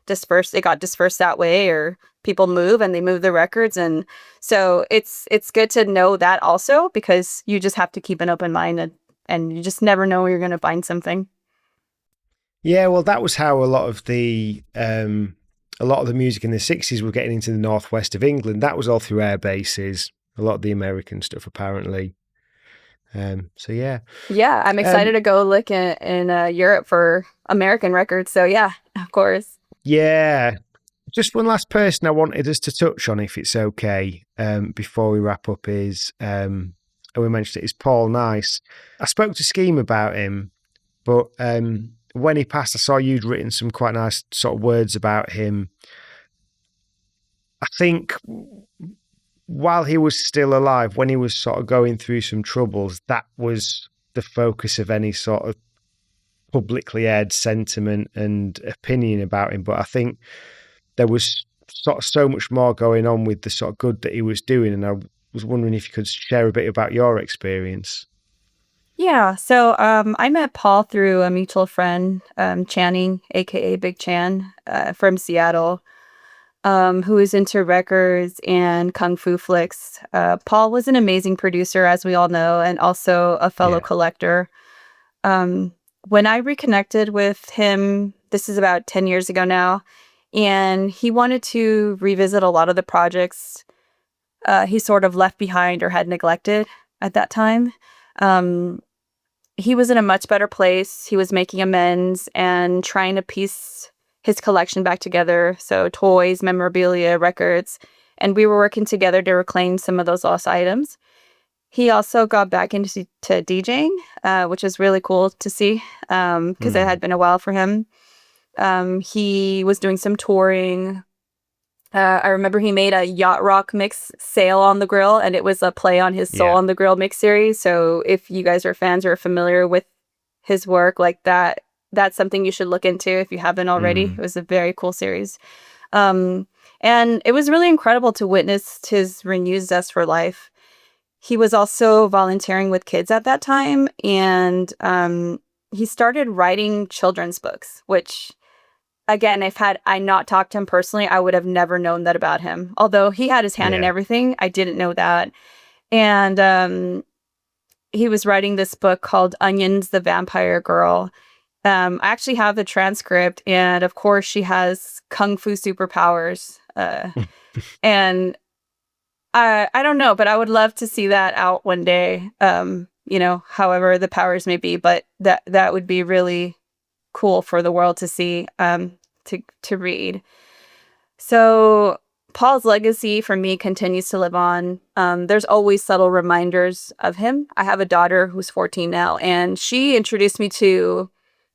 dispersed. It got dispersed that way, or people move and they move the records. And so it's good to know that also, because you just have to keep an open mind, and you just never know where you're going to find something. Yeah, well, that was how a lot of the music in the 60s were getting into the northwest of England. That was all through air bases, a lot of the American stuff, apparently. So yeah. Yeah, I'm excited to go look in Europe for American records. So yeah, of course. Yeah. Just one last person I wanted us to touch on, if it's okay, before we wrap up, is, and we mentioned it, is Paul Nice. I spoke to Scheme about him, but when he passed, I saw you'd written some quite nice sort of words about him. I think while he was still alive, when he was sort of going through some troubles, that was the focus of any sort of publicly aired sentiment and opinion about him. But I think there was sort of so much more going on with the sort of good that he was doing. And I was wondering if you could share a bit about your experience. Yeah, so I met Paul through a mutual friend, Channing, aka Big Chan, from Seattle, who is into records and kung fu flicks. Paul was an amazing producer, as we all know, and also a fellow collector. When I reconnected with him, this is about 10 years ago now, and he wanted to revisit a lot of the projects he sort of left behind or had neglected at that time. He was in a much better place. He was making amends and trying to piece his collection back together. So toys, memorabilia, records. And we were working together to reclaim some of those lost items. He also got back into DJing, which was really cool to see, because it had been a while for him. He was doing some touring. I remember he made a Yacht Rock mix, Sail on the Grill, and it was a play on his Soul on the Grill mix series. So if you guys are fans or are familiar with his work like that, that's something you should look into if you haven't already. It was a very cool series. And it was really incredible to witness his renewed zest for life. He was also volunteering with kids at that time, and he started writing children's books, which, again, if I not talked to him personally, I would have never known that about him. Although he had his hand in everything, I didn't know that. And he was writing this book called Onions, the Vampire Girl. I actually have the transcript, and of course she has kung fu superpowers. And I don't know, but I would love to see that out one day. However the powers may be, but that would be really cool for the world to see, to read. So Paul's legacy for me continues to live on. There's always subtle reminders of him. I have a daughter who's 14 now, and she introduced me to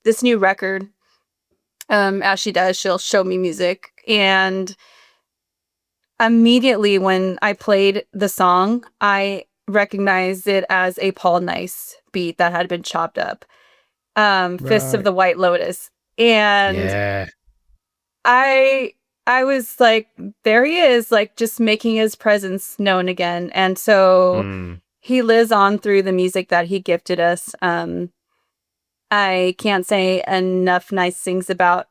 this new record. As she does, she'll show me music. And immediately when I played the song, I recognized it as a Paul Nice beat that had been chopped up. Fists of Right. the White Lotus. And Yeah. I was like, there he is, like just making his presence known again. And so Mm. he lives on through the music that he gifted us. I can't say enough nice things about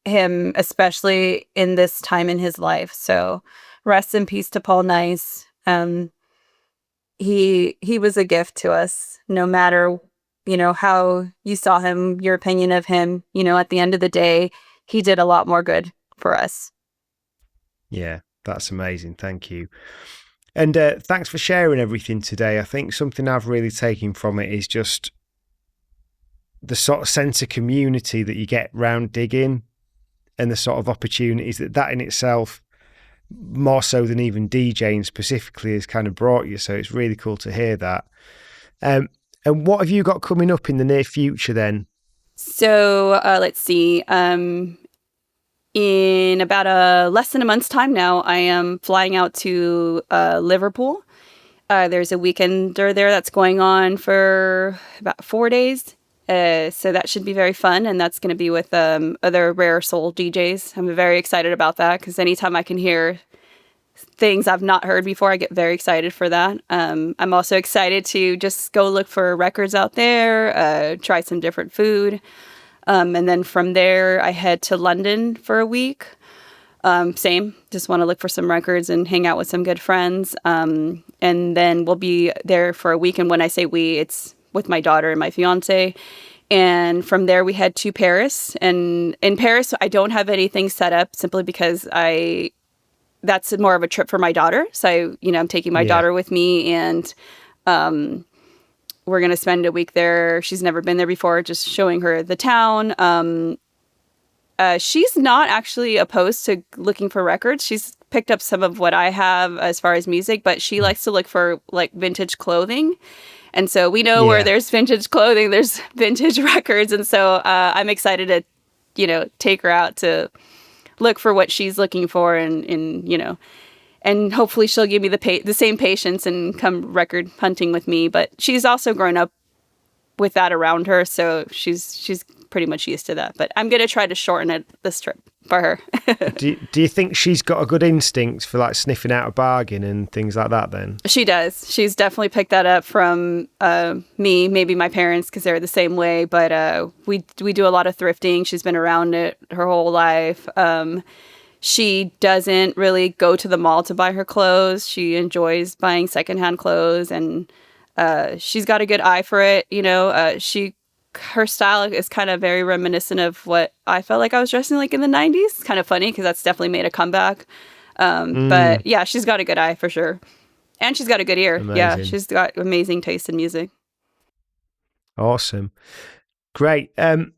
him, especially in this time in his life. So rest in peace to Paul Nice. He was a gift to us, no matter, how you saw him, your opinion of him, at the end of the day, he did a lot more good for us. Yeah, that's amazing. Thank you. And thanks for sharing everything today. I think something I've really taken from it is just the sort of sense of community that you get round Diggin, and the sort of opportunities that in itself, more so than even DJing specifically, has kind of brought you. So it's really cool to hear that. And what have you got coming up in the near future then? So let's see. In about less than a month's time now, I am flying out to Liverpool. There's a weekender there that's going on for about 4 days. So that should be very fun. And that's going to be with other Rare Soul DJs. I'm very excited about that because anytime I can hear things I've not heard before, I get very excited for that. I'm also excited to just go look for records out there, try some different food. And then from there, I head to London for a week. Same, just want to look for some records and hang out with some good friends. And then we'll be there for a week. And when I say we, it's with my daughter and my fiance. And from there, we head to Paris. And in Paris, I don't have anything set up simply because that's more of a trip for my daughter. So, I'm taking my daughter with me, and we're going to spend a week there. She's never been there before, just showing her the town. She's not actually opposed to looking for records. She's picked up some of what I have as far as music, but she likes to look for like vintage clothing. And so we know where there's vintage clothing, there's vintage records. And so I'm excited to, take her out to look for what she's looking for, and hopefully she'll give me the same patience and come record hunting with me. But she's also grown up with that around her, so she's pretty much used to that. But I'm going to try to shorten this trip for her. Do you think she's got a good instinct for like sniffing out a bargain and things like that then? She does. She's definitely picked that up from me, maybe my parents, because they're the same way. But we do a lot of thrifting. She's been around it her whole life. She doesn't really go to the mall to buy her clothes. She enjoys buying secondhand clothes, and she's got a good eye for it. Her style is kind of very reminiscent of what I felt like I was dressing like in the 90s. It's kind of funny because that's definitely made a comeback. But yeah, she's got a good eye for sure. And she's got a good ear. Amazing. Yeah, she's got amazing taste in music. Awesome. Great. Well,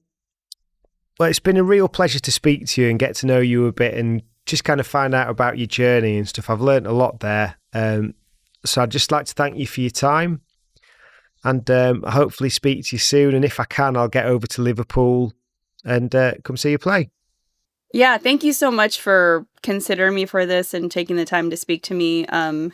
it's been a real pleasure to speak to you and get to know you a bit and just kind of find out about your journey and stuff. I've learned a lot there. So I'd just like to thank you for your time, and hopefully speak to you soon. And if I can, I'll get over to Liverpool and come see you play. Yeah, thank you so much for considering me for this and taking the time to speak to me. I'm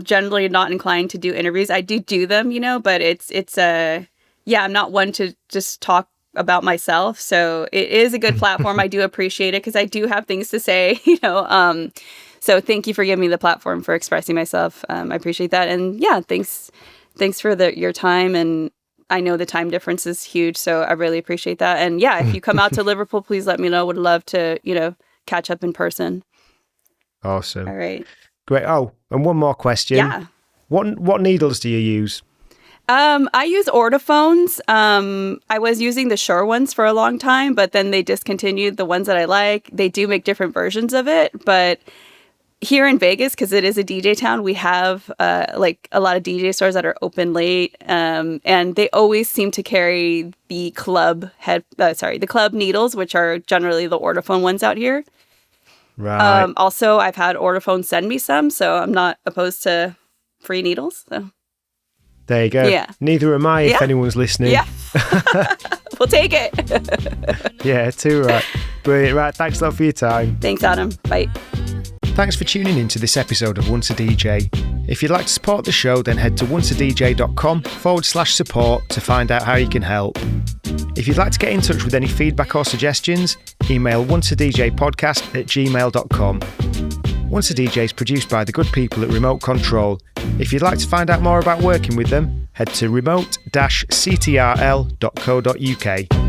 generally not inclined to do interviews. I do them, but I'm not one to just talk about myself. So it is a good platform. I do appreciate it because I do have things to say, So thank you for giving me the platform for expressing myself. I appreciate that. And yeah, thanks for your time. And I know the time difference is huge, so I really appreciate that. And yeah, if you come out to Liverpool, please let me know. Would love to, catch up in person. Awesome. All right. Great. Oh, and one more question. Yeah. What needles do you use? I use Ortophones. I was using the Shure ones for a long time, but then they discontinued the ones that I like. They do make different versions of it, but here in Vegas, because it is a DJ town, we have like a lot of DJ stores that are open late, and they always seem to carry the club the club needles, which are generally the Ortophone ones out here. Right. Also, I've had Ortophone send me some, so I'm not opposed to free needles. So. There you go. Yeah. Neither am I, if anyone's listening. Yeah. We'll take it. Yeah, too right. Brilliant. Right, thanks a lot for your time. Thanks, Adam. Bye. Thanks for tuning in to this episode of Once a DJ. If you'd like to support the show, then head to onceadj.com/support to find out how you can help. If you'd like to get in touch with any feedback or suggestions, email onceadjpodcast@gmail.com. Once a DJ is produced by the good people at Remote Control. If you'd like to find out more about working with them, head to remote-ctrl.co.uk.